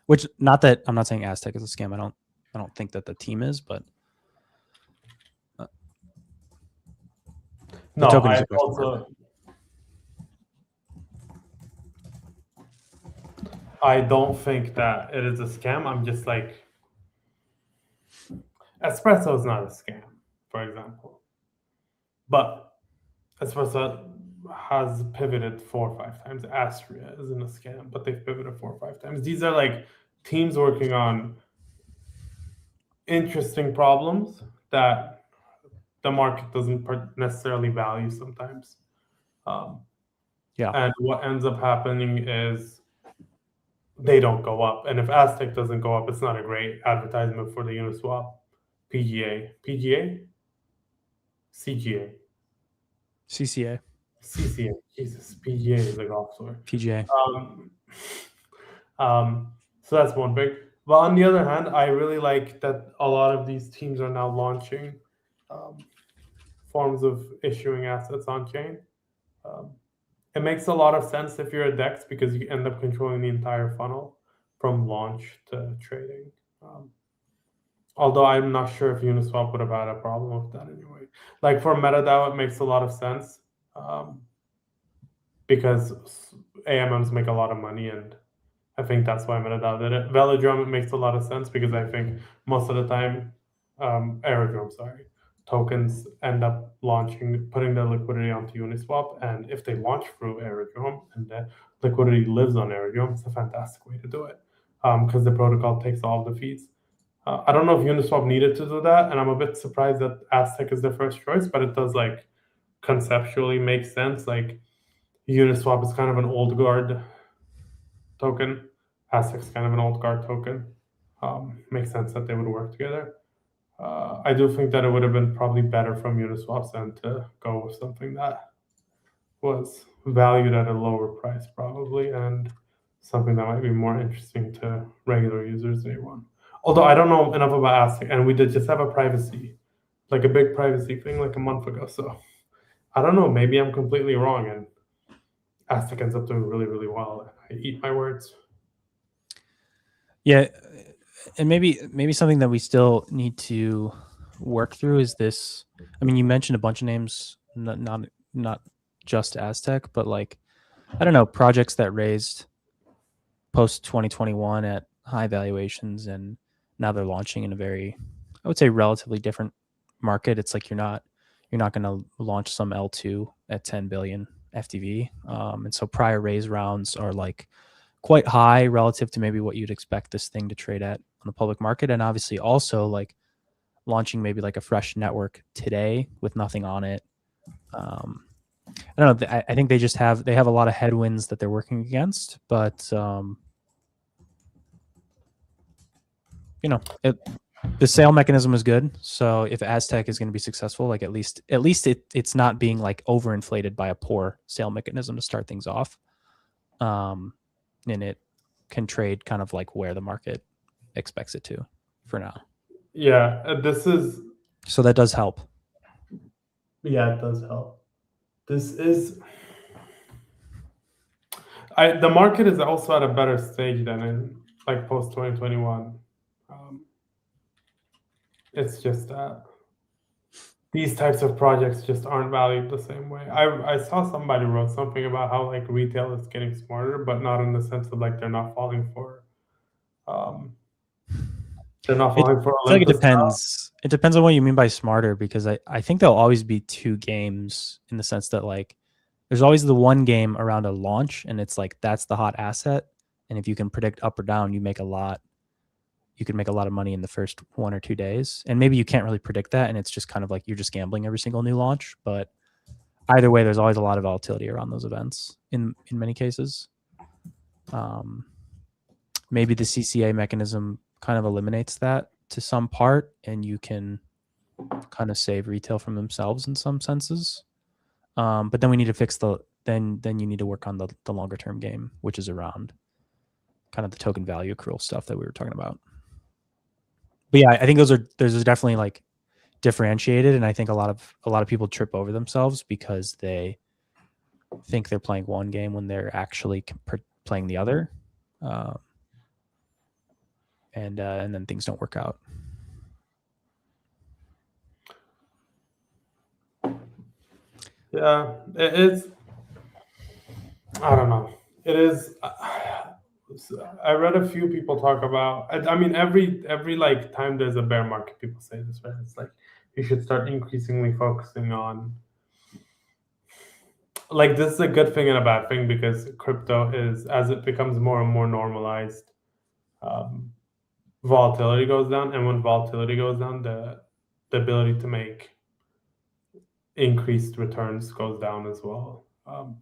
Which, not that I'm not saying Aztec is a scam. I don't think that the team is, but no, I don't think that it is a scam. I'm just like, Espresso is not a scam, for example, but Espresso has pivoted 4 or 5 times. Astria isn't a scam, but they've pivoted 4 or 5 times. These are like teams working on interesting problems that the market doesn't necessarily value sometimes. And what ends up happening is they don't go up. And if Aztec doesn't go up, it's not a great advertisement for the Uniswap CGA, Jesus, PGA is a golf tour. PGA. So that's one big. But on the other hand, I really like that a lot of these teams are now launching forms of issuing assets on chain. It makes a lot of sense if you're a DEX, because you end up controlling the entire funnel from launch to trading. Although I'm not sure if Uniswap would have had a problem with that anyway. Like for MetaDAO, it makes a lot of sense. because AMMs make a lot of money, and I think that's why I'm gonna adopt it. Velodrome, it makes a lot of sense because I think most of the time, Aerodrome, sorry, tokens end up putting their liquidity onto Uniswap, and if they launch through Aerodrome and the liquidity lives on Aerodrome, it's a fantastic way to do it because the protocol takes all the fees. I don't know if Uniswap needed to do that, and I'm a bit surprised that Aztec is their first choice, but it does like conceptually make sense. Like Uniswap is kind of an old guard token. Aztec's kind of an old guard token. Makes sense that they would work together. I do think that it would have been probably better from Uniswap's end to go with something that was valued at a lower price, probably, and something that might be more interesting to regular users day one. Although I don't know enough about Aztec, and we did just have a big privacy thing, like a month ago. So I don't know. Maybe I'm completely wrong, and Aztec ends up doing really, really well. I eat my words. Yeah, and maybe something that we still need to work through is this. I mean, you mentioned a bunch of names, not just Aztec, but like I don't know, projects that raised post 2021 at high valuations, and now they're launching in a very, I would say, relatively different market. It's like you're not going to launch some L2 at 10 billion FTV, and so prior raise rounds are like quite high relative to maybe what you'd expect this thing to trade at on the public market, and obviously also like launching maybe like a fresh network today with nothing on it. I don't know. I think they have a lot of headwinds that they're working against, but the sale mechanism is good. So if Aztec is going to be successful, like at least it's not being like overinflated by a poor sale mechanism to start things off, and it can trade kind of like where the market expects it to for now. Yeah, So that does help. yeah, it does help. This is the market is also at a better stage than in like post 2021. It's just that these types of projects just aren't valued the same way. I saw somebody wrote something about how like retail is getting smarter, but not in the sense of like they're not falling for um, I feel like it Olympus now. depends. It depends on what you mean by smarter, because I think there'll always be two games in the sense that like there's always the one game around a launch, and it's like that's the hot asset, and if you can predict up or down, you can make a lot of money in the first 1 or 2 days, and maybe you can't really predict that, and it's just kind of like you're just gambling every single new launch. But either way, there's always a lot of volatility around those events in many cases. Maybe the CCA mechanism kind of eliminates that to some part, and you can kind of save retail from themselves in some senses. But then we need to fix then you need to work on the longer term game, which is around kind of the token value accrual stuff that we were talking about. But yeah, I think those are definitely like differentiated, and I think a lot of people trip over themselves because they think they're playing one game when they're actually playing the other, and then things don't work out. Yeah, it is. I don't know. It is. I read a few people talk about. I mean, every like time there's a bear market, people say this, right? It's like you should start increasingly focusing on. Like this is a good thing and a bad thing because crypto is as it becomes more and more normalized, um, volatility goes down, and when volatility goes down, the ability to make increased returns goes down as well.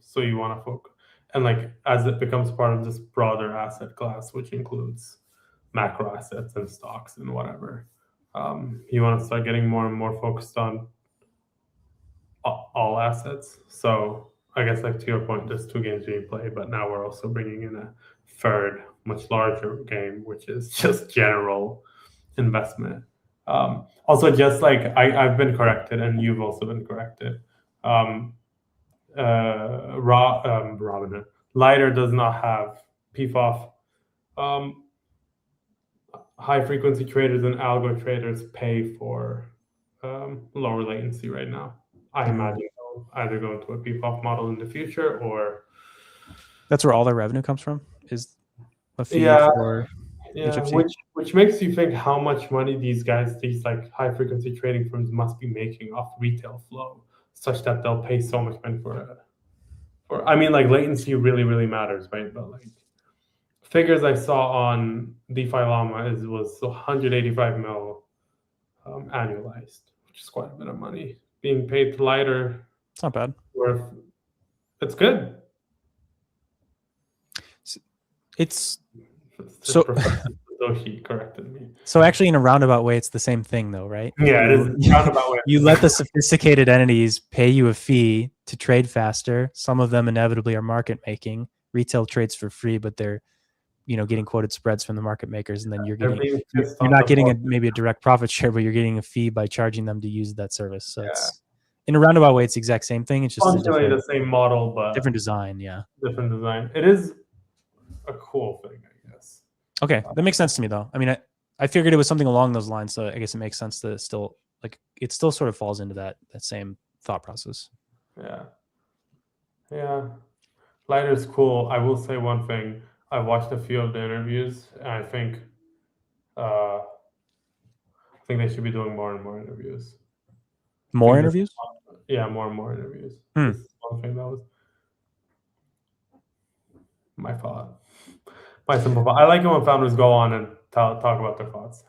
So you want to focus, and like as it becomes part of this broader asset class, which includes macro assets and stocks and whatever, you want to start getting more and more focused on all assets. So I guess like to your point, there's two games being played, but now we're also bringing in a third, much larger game, which is just general investment. Also, just like I've been corrected and you've also been corrected. Robin, Lighter does not have PFOF. High frequency traders and algo traders pay for lower latency right now. I imagine either go into a PPOP model in the future or That's where all their revenue comes from, is a fee yeah, for yeah, HFT. which makes you think how much money these guys, these like high frequency trading firms, must be making off retail flow, such that they'll pay so much money for it. For I mean, like latency really really matters, right? But like figures I saw on DeFi Llama was 185 mil annualized, which is quite a bit of money being paid to Lighter. It's not bad. Worth it's good. It's So so Professor Satoshi corrected me. so actually in a roundabout way, it's the same thing though, right? Yeah, it is roundabout way. You let the sophisticated entities pay you a fee to trade faster. Some of them inevitably are market making. Retail trades for free, but they're getting quoted spreads from the market makers, and then you're not getting maybe a direct profit share, but you're getting a fee by charging them to use that service. So it's in a roundabout way, it's the exact same thing. It's just functionally the same model, but different design. Yeah, different design. It is a cool thing, I guess. Okay, that makes sense to me though. I mean, I figured it was something along those lines, so I guess it makes sense that it still sort of falls into that same thought process. Yeah. Lighter's cool. I will say one thing. I've watched a few of the interviews, and I think they should be doing more and more interviews. More interviews? Yeah, more and more interviews. This is one thing that was my thought. My simple thought. I like it when founders go on and talk about their thoughts.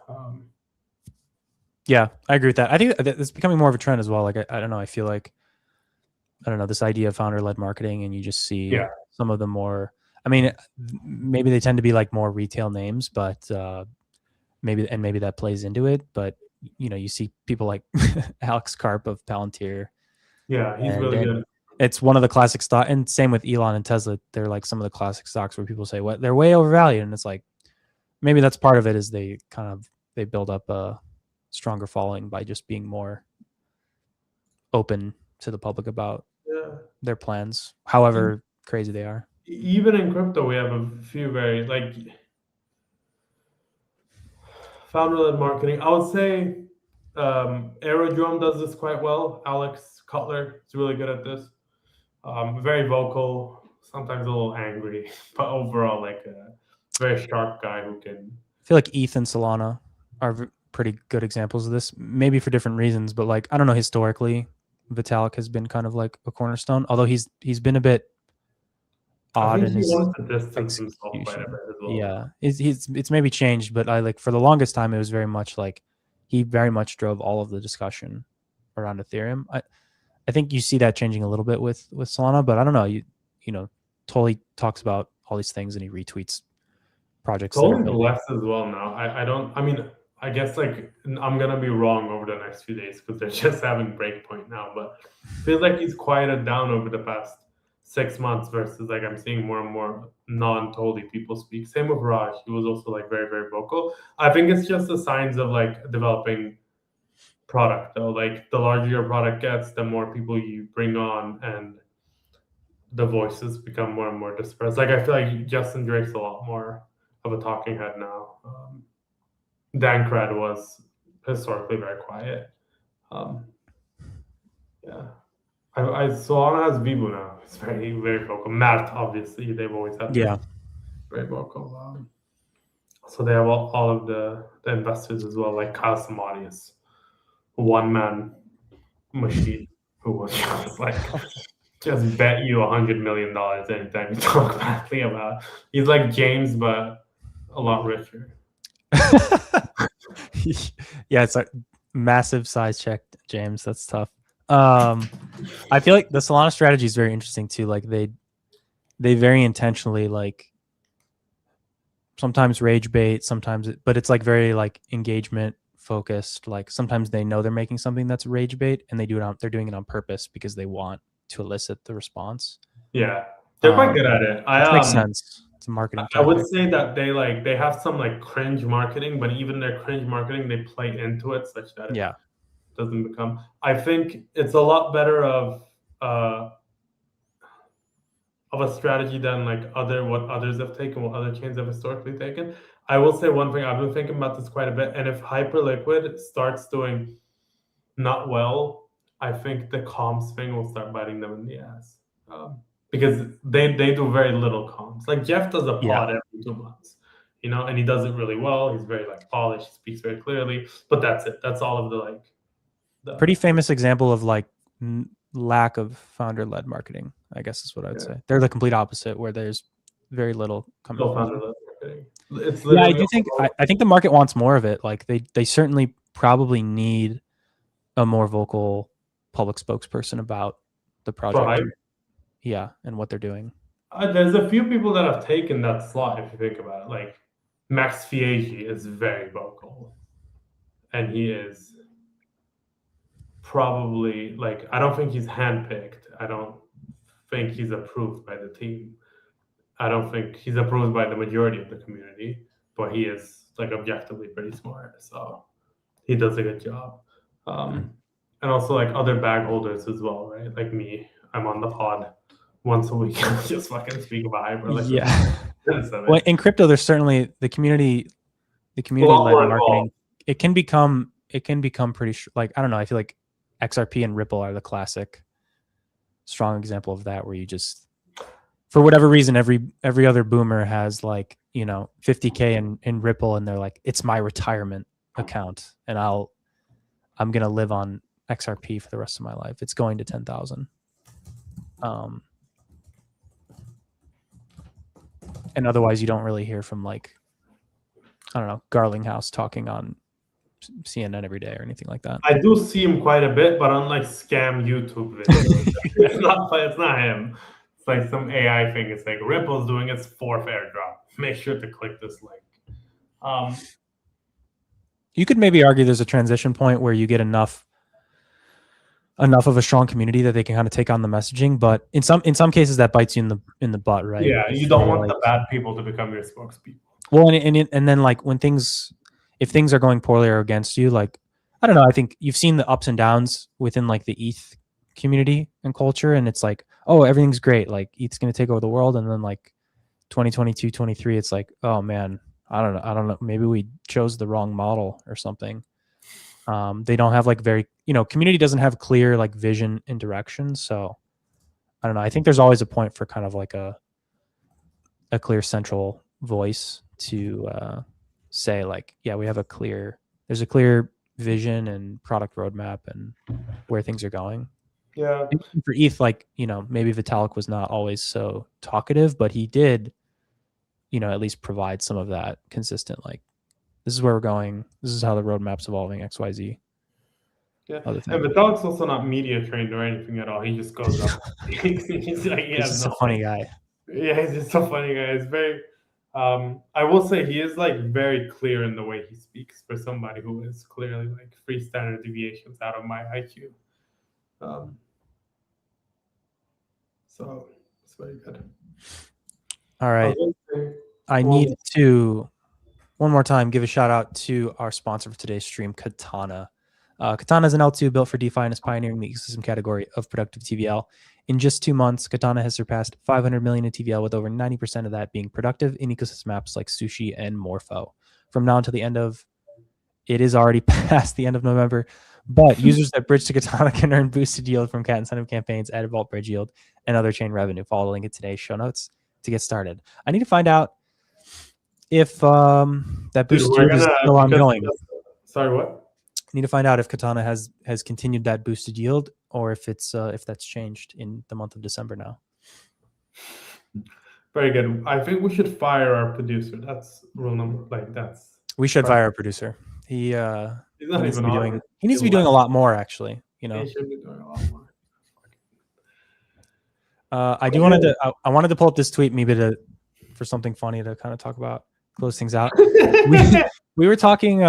Yeah, I agree with that. I think it's becoming more of a trend as well. Like, I don't know. I feel like, I don't know, this idea of founder-led marketing, and you just see some of the more, I mean, maybe they tend to be like more retail names, but maybe that plays into it. But, you see people like Alex Karp of Palantir. Yeah, he's really good. It's one of the classic stock, and same with Elon and Tesla. They're like some of the classic stocks where people say, "What? They're way overvalued," and it's like, maybe that's part of it. Is they build up a stronger following by just being more open to the public about their plans, however crazy they are. Even in crypto, we have a few very like founder-led marketing. I would say Aerodrome does this quite well. Alex Cutler is really good at this. Very vocal, sometimes a little angry, but overall like a very sharp guy who can. I feel like ETH and Solana are pretty good examples of this, maybe for different reasons, but like, I don't know, historically Vitalik has been kind of like a cornerstone, although he's been a bit odd in his execution. Yeah, it's maybe changed, but I like for the longest time it was very much like he very much drove all of the discussion around Ethereum. I think you see that changing a little bit with Solana, but I don't know. You know, Tolly talks about all these things and he retweets projects. Tolly's less as well now. I mean, I guess like I'm gonna be wrong over the next few days because they're just having breakpoint now, but it feels like he's quieted down over the past 6 months versus like I'm seeing more and more non-Tolly people speak. Same with Raj. He was also like very, very vocal. I think it's just the signs of like developing product though. Like the larger your product gets, the more people you bring on and the voices become more and more dispersed. Like I feel like Justin Drake's a lot more of a talking head now. Dan Cred was historically very quiet. Solana has Vivo now. It's very, very vocal. Matt, obviously, they've always had very vocal. So they have all of the investors as well, like Kyle Samanius, one-man machine who was just like just bet you $100 million anytime you talk badly about. He's like James, but a lot richer. Yeah, it's a massive size check, James. That's tough. I feel like the Solana strategy is very interesting too. Like they very intentionally like sometimes rage bait, but it's like very like engagement focused. Like sometimes they know they're making something that's rage bait and they're doing it on purpose because they want to elicit the response. Yeah, they're quite good at it. It makes sense. It's a marketing tactic. I would say that they have some like cringe marketing, but even their cringe marketing, they play into it such that it doesn't become. I think it's a lot better of a strategy than like what others have taken, what other chains have historically taken. I will say one thing, I've been thinking about this quite a bit, and if Hyperliquid starts doing not well, I think the comms thing will start biting them in the ass. Because they do very little comms. Like Jeff does a Yeah. pod every 2 months, and he does it really well. He's very like polished, he speaks very clearly, but that's it. That's all of the Pretty famous example of like lack of founder-led marketing, I guess is what I would say. They're the complete opposite, where there's very little coming from them. marketing. It's Yeah, I literally do think I think the market wants more of it. Like they certainly probably need a more vocal public spokesperson about the project. right. Yeah, and what they're doing. There's a few people that have taken that slot, if you think about it. Like Max Fiegi is very vocal, and he is probably like, I don't think he's handpicked. I don't think he's approved by the team. I don't think he's approved by the majority of the community, but he is like objectively pretty smart, so he does a good job. And also like other bag holders as well, right? Like me, I'm on the pod once a week, just fucking speak about Hyperliquid. Yeah. Well, in crypto, there's certainly the community led marketing. It can become pretty like, I don't know. I feel like XRP and Ripple are the classic strong example of that, where you just, for whatever reason, every other boomer has like, 50K in Ripple, and they're like, it's my retirement account, and I'm gonna live on XRP for the rest of my life. It's going to 10,000. And otherwise, you don't really hear from like, I don't know, Garlinghouse talking on CNN every day or anything like that. I do see him quite a bit, but on like scam YouTube videos. It's not him. It's like some AI thing. It's like Ripple's doing its 4th airdrop. Make sure to click this link. You could maybe argue there's a transition point where you get enough of a strong community that they can kind of take on the messaging, but in some cases that bites you in the butt, right? Yeah, you don't want the bad people to become your spokespeople. Well, and then like if things are going poorly or against you, like, I don't know, I think you've seen the ups and downs within like the ETH community and culture, and it's like, oh, everything's great, like ETH's going to take over the world, and then like 2022, 23, it's like, oh man, I don't know, maybe we chose the wrong model or something. They don't have like community doesn't have clear like vision and direction. So I don't know. I think there's always a point for kind of like a clear central voice to say like, yeah, there's a clear vision and product roadmap and where things are going. Yeah. And for ETH, like, maybe Vitalik was not always so talkative, but he did, at least provide some of that consistent, like, this is where we're going. This is how the roadmap's evolving, XYZ. Yeah. And Vitalik's also not media trained or anything at all. He just goes up. He's just a funny guy. Yeah, he's just a funny guy. It's very, I will say he is like very clear in the way he speaks for somebody who is clearly like 3 standard deviations out of my IQ. So it's very good. All right. I need to one more time give a shout out to our sponsor for today's stream, Katana. Katana is an L2 built for DeFi and is pioneering the ecosystem category of productive TVL. In just 2 months, Katana has surpassed 500 million in TVL, with over 90% of that being productive in ecosystem apps like Sushi and Morpho. From now until the end of, it is already past the end of November, but users that bridge to Katana can earn boosted yield from cat incentive campaigns, added vault bridge yield, and other chain revenue. Follow the link in today's show notes to get started. I need to find out if that boosted yield is still ongoing. Sorry, what? I need to find out if Katana has continued that boosted yield, or if that's changed in the month of December now. Very good. I think we should fire our producer. That's rule number. We should fire our producer. He needs to be doing a lot more, actually. He should be doing a lot more. I wanted to pull up this tweet maybe for something funny to kind of talk about, close things out. we were talking.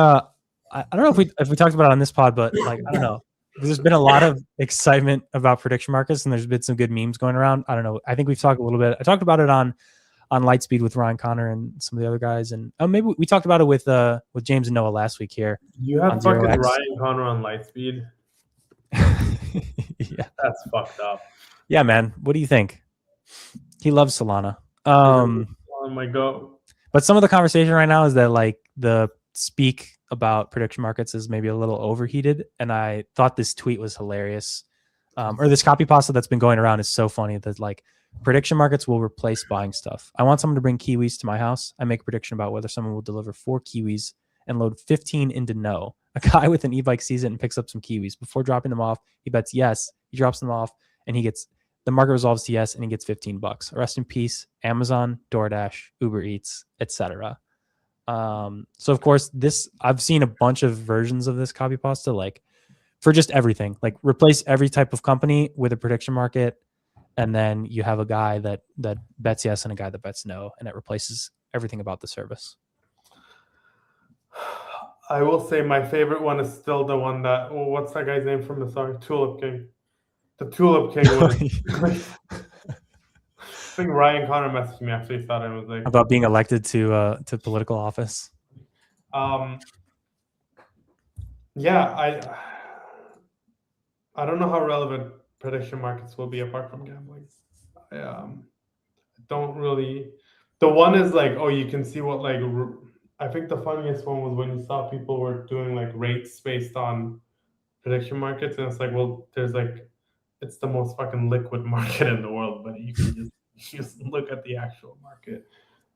I don't know if we talked about it on this pod, but like, I don't know. There's been a lot of excitement about prediction markets, and there's been some good memes going around. I don't know. I think we've talked a little bit. I talked about it on Lightspeed with Ryan Connor and some of the other guys, and maybe we talked about it with James and Noah last week here. You have fucking 0x. Ryan Connor on Lightspeed. Yeah, that's fucked up. Yeah, man. What do you think? He loves Solana. Oh my god! But some of the conversation right now is that like the speak about prediction markets is maybe a little overheated, and I thought this tweet was hilarious. Or this copy pasta that's been going around is so funny that like prediction markets will replace buying stuff. I want someone to bring kiwis to my house. I make a prediction about whether someone will deliver 4 kiwis and load 15 into no. A guy with an e-bike sees it and picks up some kiwis. Before dropping them off, he bets yes. He drops them off, and he gets the market resolves to yes, and he gets $15. Rest in peace, Amazon, DoorDash, Uber Eats, etc. So of course, this I've seen a bunch of versions of this copy pasta, like for just everything, like replace every type of company with a prediction market, and then you have a guy that bets yes and a guy that bets no, and it replaces everything about the service. I will say my favorite one is still the one that, what's that guy's name from the song? Tulip King. The Tulip King was. I think Ryan Connor messaged me after he thought it was like about being elected to political office. Yeah, I don't know how relevant prediction markets will be apart from gambling. I don't really. The one is like, oh, you can see what like. I think the funniest one was when you saw people were doing like rates based on prediction markets, and it's like, well, there's like, it's the most fucking liquid market in the world, but you can just look at the actual market.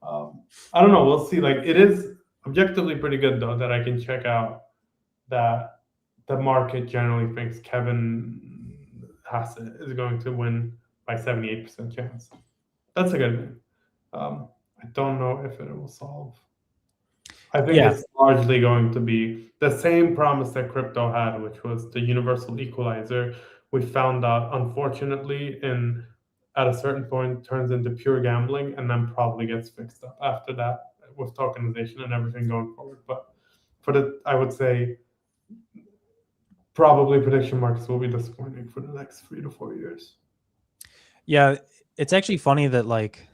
I don't know. We'll see. Like, it is objectively pretty good though that I can check out that the market generally thinks Kevin Hassett is going to win by 78% chance. That's a good thing. I don't know if it will solve. I think it's largely going to be the same promise that crypto had, which was the universal equalizer. We found out, unfortunately, at a certain point turns into pure gambling and then probably gets fixed up after that with tokenization and everything going forward. But I would say probably prediction markets will be disappointing for the next 3 to 4 years. Yeah, it's actually funny that like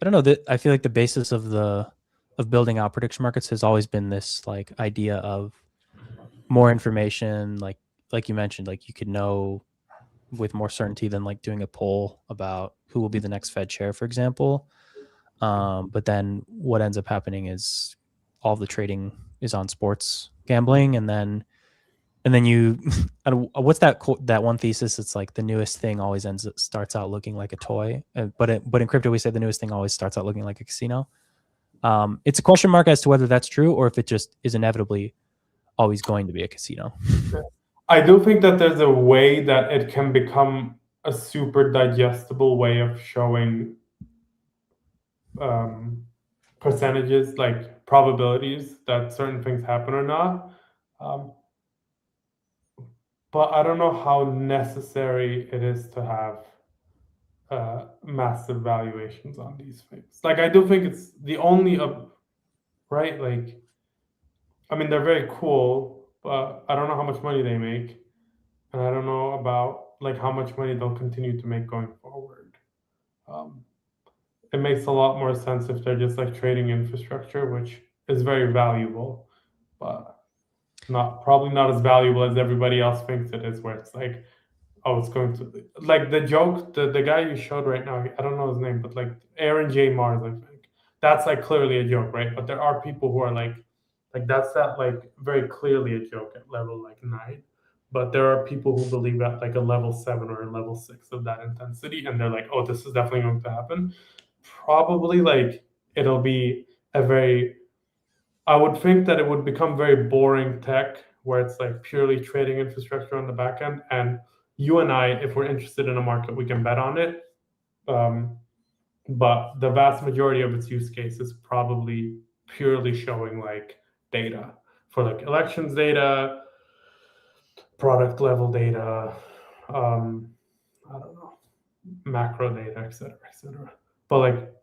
I don't know that I feel like the basis of building out prediction markets has always been this like idea of more information, like you mentioned, like you could know with more certainty than like doing a poll about who will be the next Fed chair, for example. But then what ends up happening is all the trading is on sports gambling, and then you what's that one thesis? It's like the newest thing always starts out looking like a toy, but in crypto we say the newest thing always starts out looking like a casino. It's a question mark as to whether that's true or if it just is inevitably always going to be a casino. I do think that there's a way that it can become a super digestible way of showing percentages, like probabilities that certain things happen or not. But I don't know how necessary it is to have massive valuations on these things. Like, I do think it's the only right. Like, I mean, they're very cool, but I don't know how much money they make, and I don't know about like how much money they'll continue to make going forward. It makes a lot more sense if they're just like trading infrastructure, which is very valuable, but probably not as valuable as everybody else thinks it is. Where it's like, oh, it's going to like the joke, the guy you showed right now. I don't know his name, but like Aaron J. Mars, I think that's like clearly a joke, right? But there are people who are like that's that like very clearly a joke at level like 9. But there are people who believe at like a level 7 or a level 6 of that intensity, and they're like, oh, this is definitely going to happen. Probably like it'll be a very, I would think that it would become very boring tech where it's like purely trading infrastructure on the back end. And you and I, if we're interested in a market, we can bet on it. But the vast majority of its use case is probably purely showing like data for like elections data, product level data, I don't know, macro data, etc., etc. But like,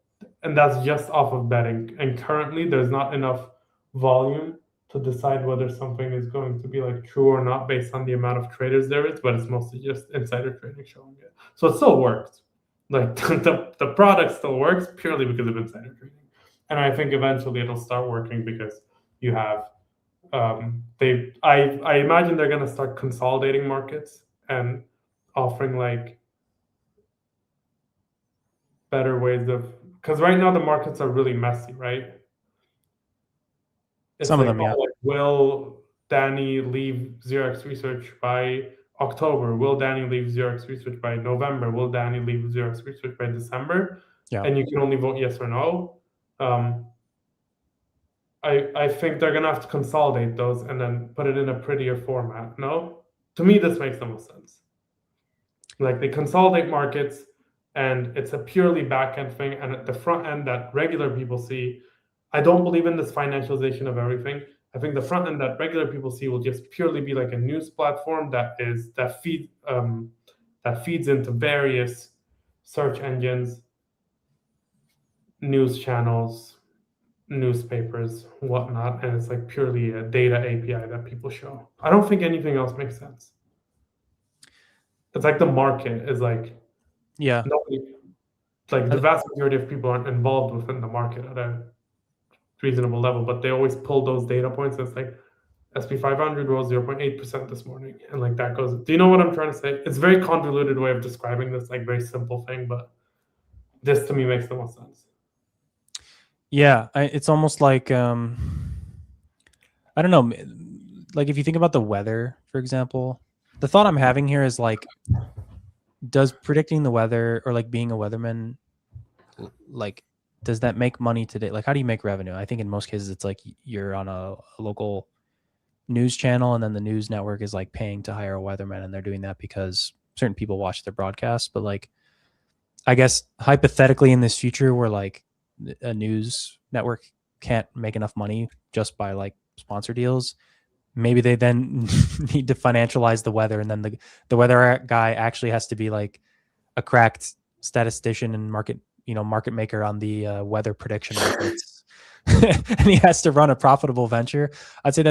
and that's just off of betting. And currently, there's not enough volume to decide whether something is going to be like true or not based on the amount of traders there is. But it's mostly just insider trading showing it. So it still works. Like the product still works purely because of insider trading. And I think eventually it'll start working because you have I imagine they're going to start consolidating markets and offering like better ways of, because right now the markets are really messy, right? It's Some of like, them, yeah. oh, like, will Danny leave 0xResearch by October? Will Danny leave 0xResearch by November? Will Danny leave 0xResearch by December? Yeah. And you can only vote yes or no. Um, I think they're gonna have to consolidate those and then put it in a prettier format. No, to me this makes the most sense. Like they consolidate markets, and it's a purely back end thing, and at the front end that regular people see. I don't believe in this financialization of everything. I think the front end that regular people see will just purely be like a news platform that feeds into various search engines, news channels, newspapers, whatnot, and it's like purely a data API that people show. I don't think anything else makes sense. It's like the market is like Yeah. nobody, like the vast majority of people aren't involved within the market at a reasonable level, but they always pull those data points. It's like SP 500 rose 0.8% this morning, and like that goes. Do you know what I'm trying to say? It's a very convoluted way of describing this like very simple thing, but this to me makes the most sense. Yeah, it's almost like I don't know, like if you think about the weather, for example, the thought I'm having here is like, does predicting the weather or like being a weatherman, like, does that make money today? Like, how do you make revenue? I think in most cases it's like you're on a local news channel, and then the news network is like paying to hire a weatherman, and they're doing that because certain people watch their broadcasts. But like, I guess hypothetically in this future where like a news network can't make enough money just by like sponsor deals, maybe they then need to financialize the weather, and then the weather guy actually has to be like a cracked statistician and market maker on the weather prediction markets. And he has to run a profitable venture. I'd say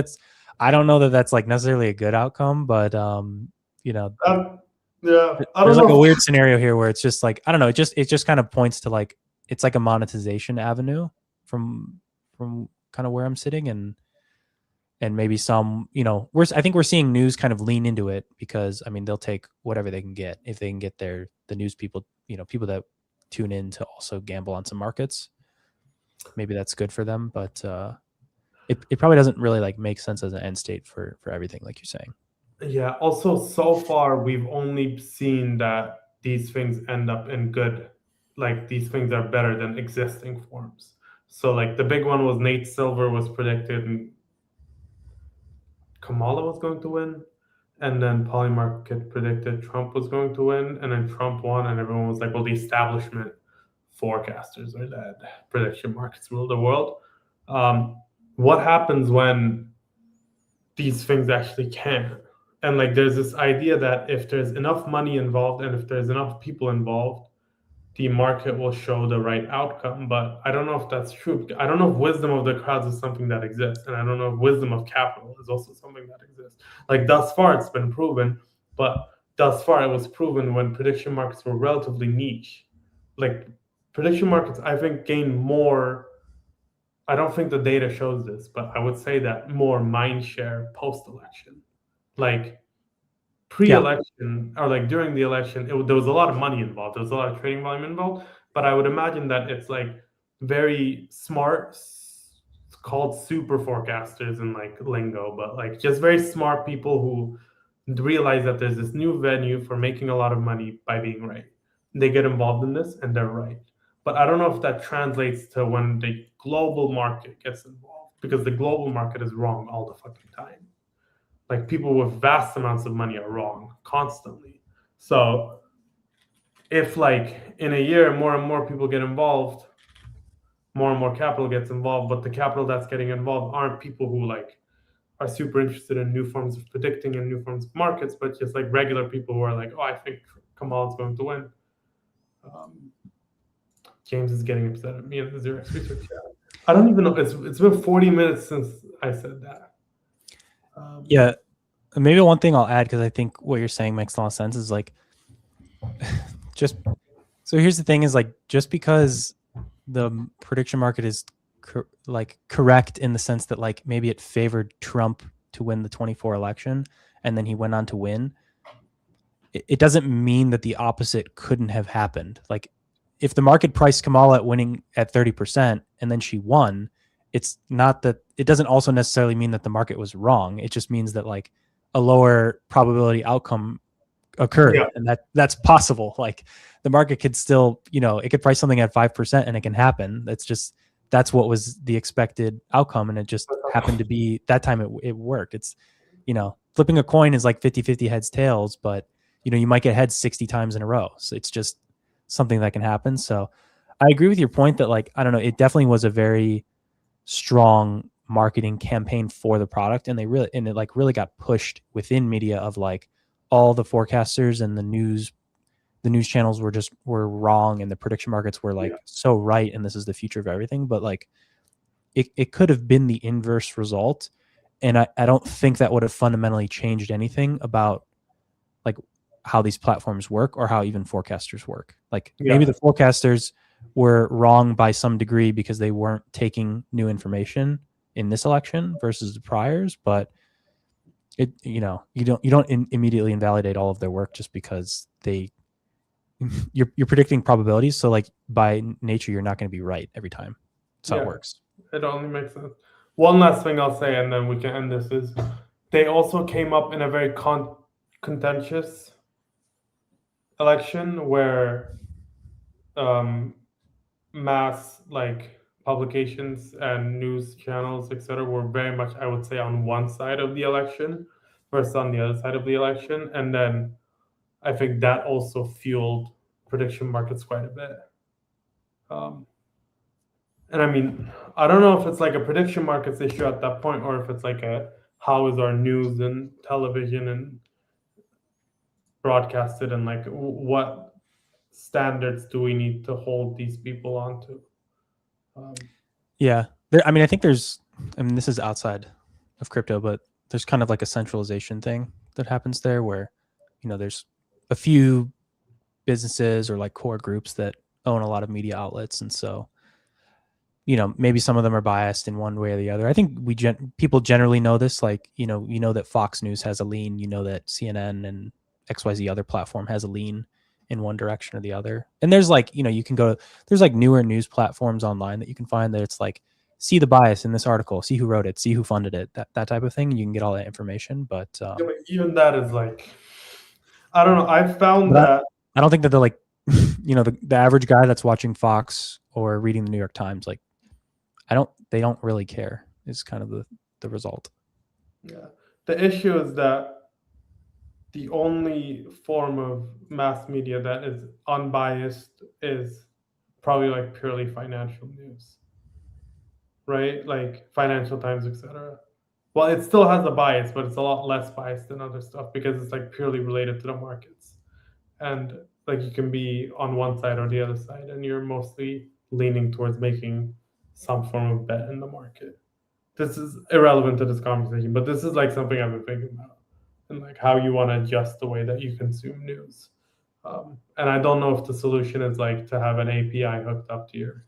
I don't know that that's like necessarily a good outcome, but Yeah, I there's don't like a know. weird scenario here where it's just like, I don't know, it just kind of points to like, it's like a monetization avenue from kind of where I'm sitting, and maybe some, I think we're seeing news kind of lean into it, because I mean they'll take whatever they can get if they can get the news people, people that tune in to also gamble on some markets. Maybe that's good for them, but it probably doesn't really like make sense as an end state for everything, like you're saying. Yeah. Also, so far we've only seen that these things end up in good. Like these things are better than existing forms. So like the big one was Nate Silver was predicted, and Kamala was going to win, and then Polymarket predicted Trump was going to win, and then Trump won, and everyone was like, "Well, the establishment forecasters are dead. Prediction markets rule the world." What happens when these things actually can? And like, there's this idea that if there's enough money involved and if there's enough people involved, the market will show the right outcome. But I don't know if that's true. I don't know if wisdom of the crowds is something that exists, and I don't know if wisdom of capital is also something that exists. Like thus far, it's been proven, but thus far it was proven when prediction markets were relatively niche. Like prediction markets, I think gain more. I don't think the data shows this, but I would say that more mind share post-election. Like Yeah. pre-election or like during the election, there was a lot of money involved. There was a lot of trading volume involved. But I would imagine that it's like very smart, called super forecasters in like lingo, but like just very smart people who realize that there's this new venue for making a lot of money by being right. They get involved in this and they're right. But I don't know if that translates to when the global market gets involved, because the global market is wrong all the fucking time. Like people with vast amounts of money are wrong constantly. So if like in a year more and more people get involved, more and more capital gets involved, but the capital that's getting involved aren't people who like are super interested in new forms of predicting and new forms of markets, but just like regular people who are like, oh, I think Kamal's going to win. James is getting upset at me in the 0xResearch chat. I don't even know. It's been 40 minutes since I said that. Yeah. Maybe one thing I'll add, because I think what you're saying makes a lot of sense, is like, just so here's the thing is like, just because the prediction market is correct in the sense that like maybe it favored Trump to win the 24 election and then he went on to win, it doesn't mean that the opposite couldn't have happened. Like if the market priced Kamala at winning at 30% and then she won, it's not that it doesn't also necessarily mean that the market was wrong. It just means that like a lower probability outcome occurred, Yeah. and that's possible. Like the market could still, it could price something at 5% and it can happen. That's what was the expected outcome, and it just happened to be that time it worked. It's, flipping a coin is like 50-50 heads tails, but you might get heads 60 times in a row. So it's just something that can happen. So I agree with your point that, like, I don't know, it definitely was a very strong marketing campaign for the product, and it like really got pushed within media of like all the forecasters and the news channels were wrong, and the prediction markets were like so right, and this is the future of everything. But like it could have been the inverse result, and I don't think that would have fundamentally changed anything about like how these platforms work or how even forecasters work. Like maybe the forecasters were wrong by some degree because they weren't taking new information in this election versus the priors, but you don't immediately invalidate all of their work just because you're predicting probabilities. So like by nature, you're not going to be right every time. That's how it works. It only makes sense. One last thing I'll say, and then we can end this, is they also came up in a very contentious election where mass like publications and news channels, etc., were very much, I would say, on one side of the election versus on the other side of the election. And then I think that also fueled prediction markets quite a bit. And I mean, I don't know if it's like a prediction markets issue at that point, or if it's like a how is our news and television and broadcasted, and like what standards do we need to hold these people onto? Yeah. I think this is outside of crypto, but there's kind of like a centralization thing that happens there where, there's a few businesses or like core groups that own a lot of media outlets. And so, maybe some of them are biased in one way or the other. I think people generally know this, like, that Fox News has a lean, that CNN and XYZ other platform has a lean in one direction or the other. And there's like, there's like newer news platforms online that you can find that it's like, see the bias in this article, see who wrote it, see who funded it, that type of thing. You can get all that information, but even that is like, I don't know. I found that I don't think that they're like, the average guy that's watching Fox or reading the New York Times, like, they don't really care is kind of the result. Yeah. The issue is that the only form of mass media that is unbiased is probably like purely financial news, right? Like Financial Times, etc. Well, it still has a bias, but it's a lot less biased than other stuff because it's like purely related to the markets. And like you can be on one side or the other side, and you're mostly leaning towards making some form of bet in the market. This is irrelevant to this conversation, but this is like something I've been thinking about, and like how you want to adjust the way that you consume news. And I don't know if the solution is like to have an API hooked up to your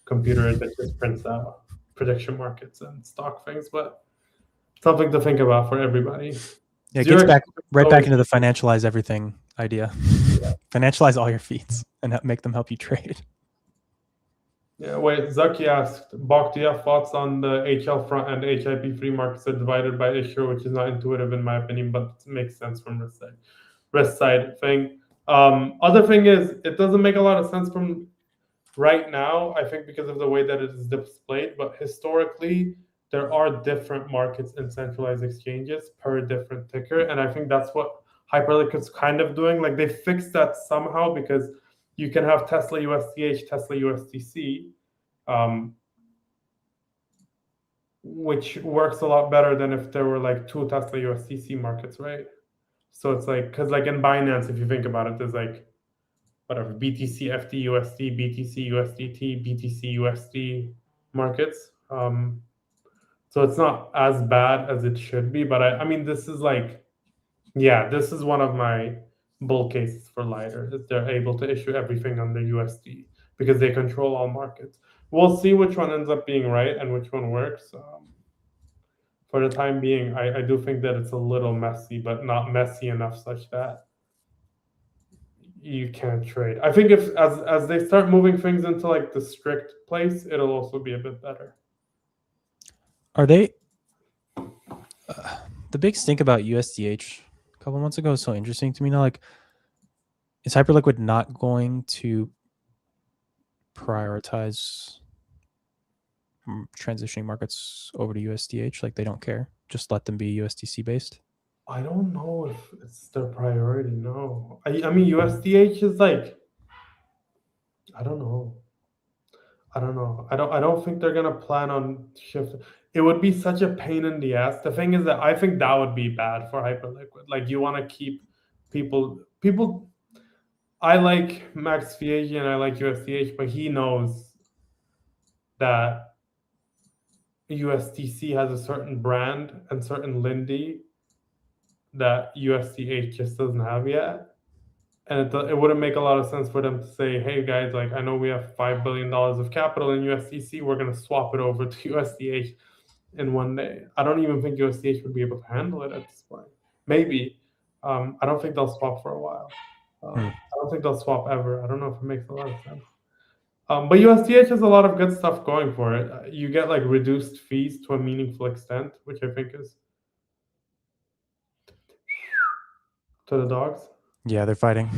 computer that just prints out prediction markets and stock things, but something to think about for everybody. Yeah, it gets back into the financialize everything idea. Financialize all your feeds and make them help you trade. Yeah, wait, Zaki asked, Bach, do you have thoughts on the HL front and HIP free markets are divided by issuer, which is not intuitive in my opinion, but makes sense from risk side thing. Other thing is, it doesn't make a lot of sense from right now, I think, because of the way that it is displayed, but historically, there are different markets in centralized exchanges per different ticker, and I think that's what Hyperliquid's kind of doing. Like they fixed that somehow because you can have Tesla USDH, Tesla USDC, which works a lot better than if there were like two Tesla USDC markets, right? So it's like, because like in Binance, if you think about it, there's like whatever BTC FT USD, BTC USDT, BTC USD markets. So it's not as bad as it should be, but I mean, this is like, yeah, this is one of my bull cases for Lighter, is they're able to issue everything under USD because they control all markets. We'll see which one ends up being right and which one works. For the time being, I do think that it's a little messy, but not messy enough such that you can't trade. I think if as they start moving things into like the strict place, it'll also be a bit better. Are they the big stink about USDH a couple months ago is so interesting to me now? Like, is Hyperliquid not going to prioritize transitioning markets over to USDH? Like, they don't care. Just let them be USDC based. I don't know if it's their priority. No, I mean USDH is like, I don't know. I don't know. I don't think they're gonna plan on shift. It would be such a pain in the ass. The thing is that I think that would be bad for Hyperliquid. Like you want to keep people. I like Max Viegi and I like USDH, but he knows that USDC has a certain brand and certain Lindy that USDH just doesn't have yet. And it wouldn't make a lot of sense for them to say, hey guys, like I know we have $5 billion of capital in USDC, we're going to swap it over to USDH in one day. I don't even think USDH would be able to handle it at this point. Maybe. I don't think they'll swap for a while. I don't think they'll swap ever. I don't know if it makes a lot of sense. But USDH has a lot of good stuff going for it. You get like reduced fees to a meaningful extent, which I think is to the dogs. Yeah, they're fighting.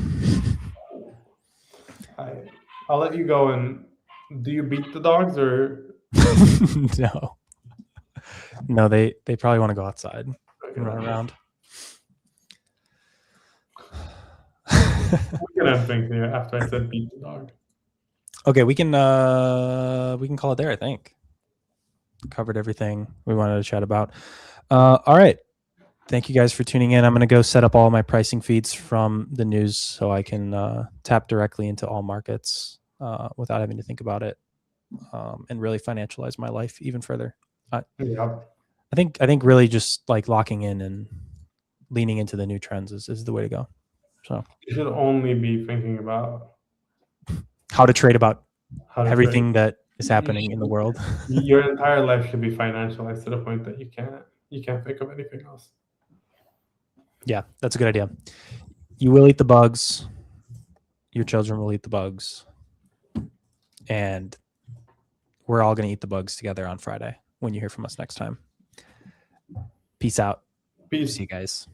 I'll let you go. And do you beat the dogs or no? They probably want to go outside and run around. We can end things here after I said beat the dog. Okay, we can call it there. I think covered everything we wanted to chat about. All right. Thank you guys for tuning in. I'm going to go set up all my pricing feeds from the news so I can tap directly into all markets without having to think about it and really financialize my life even further. I think really just like locking in and leaning into the new trends is the way to go. So you should only be thinking about how to trade about everything that is happening in the world. Your entire life should be financialized to the point that you can't think of anything else. Yeah, that's a good idea. You will eat the bugs. Your children will eat the bugs. And we're all going to eat the bugs together on Friday when you hear from us next time. Peace out. Peace. See you guys.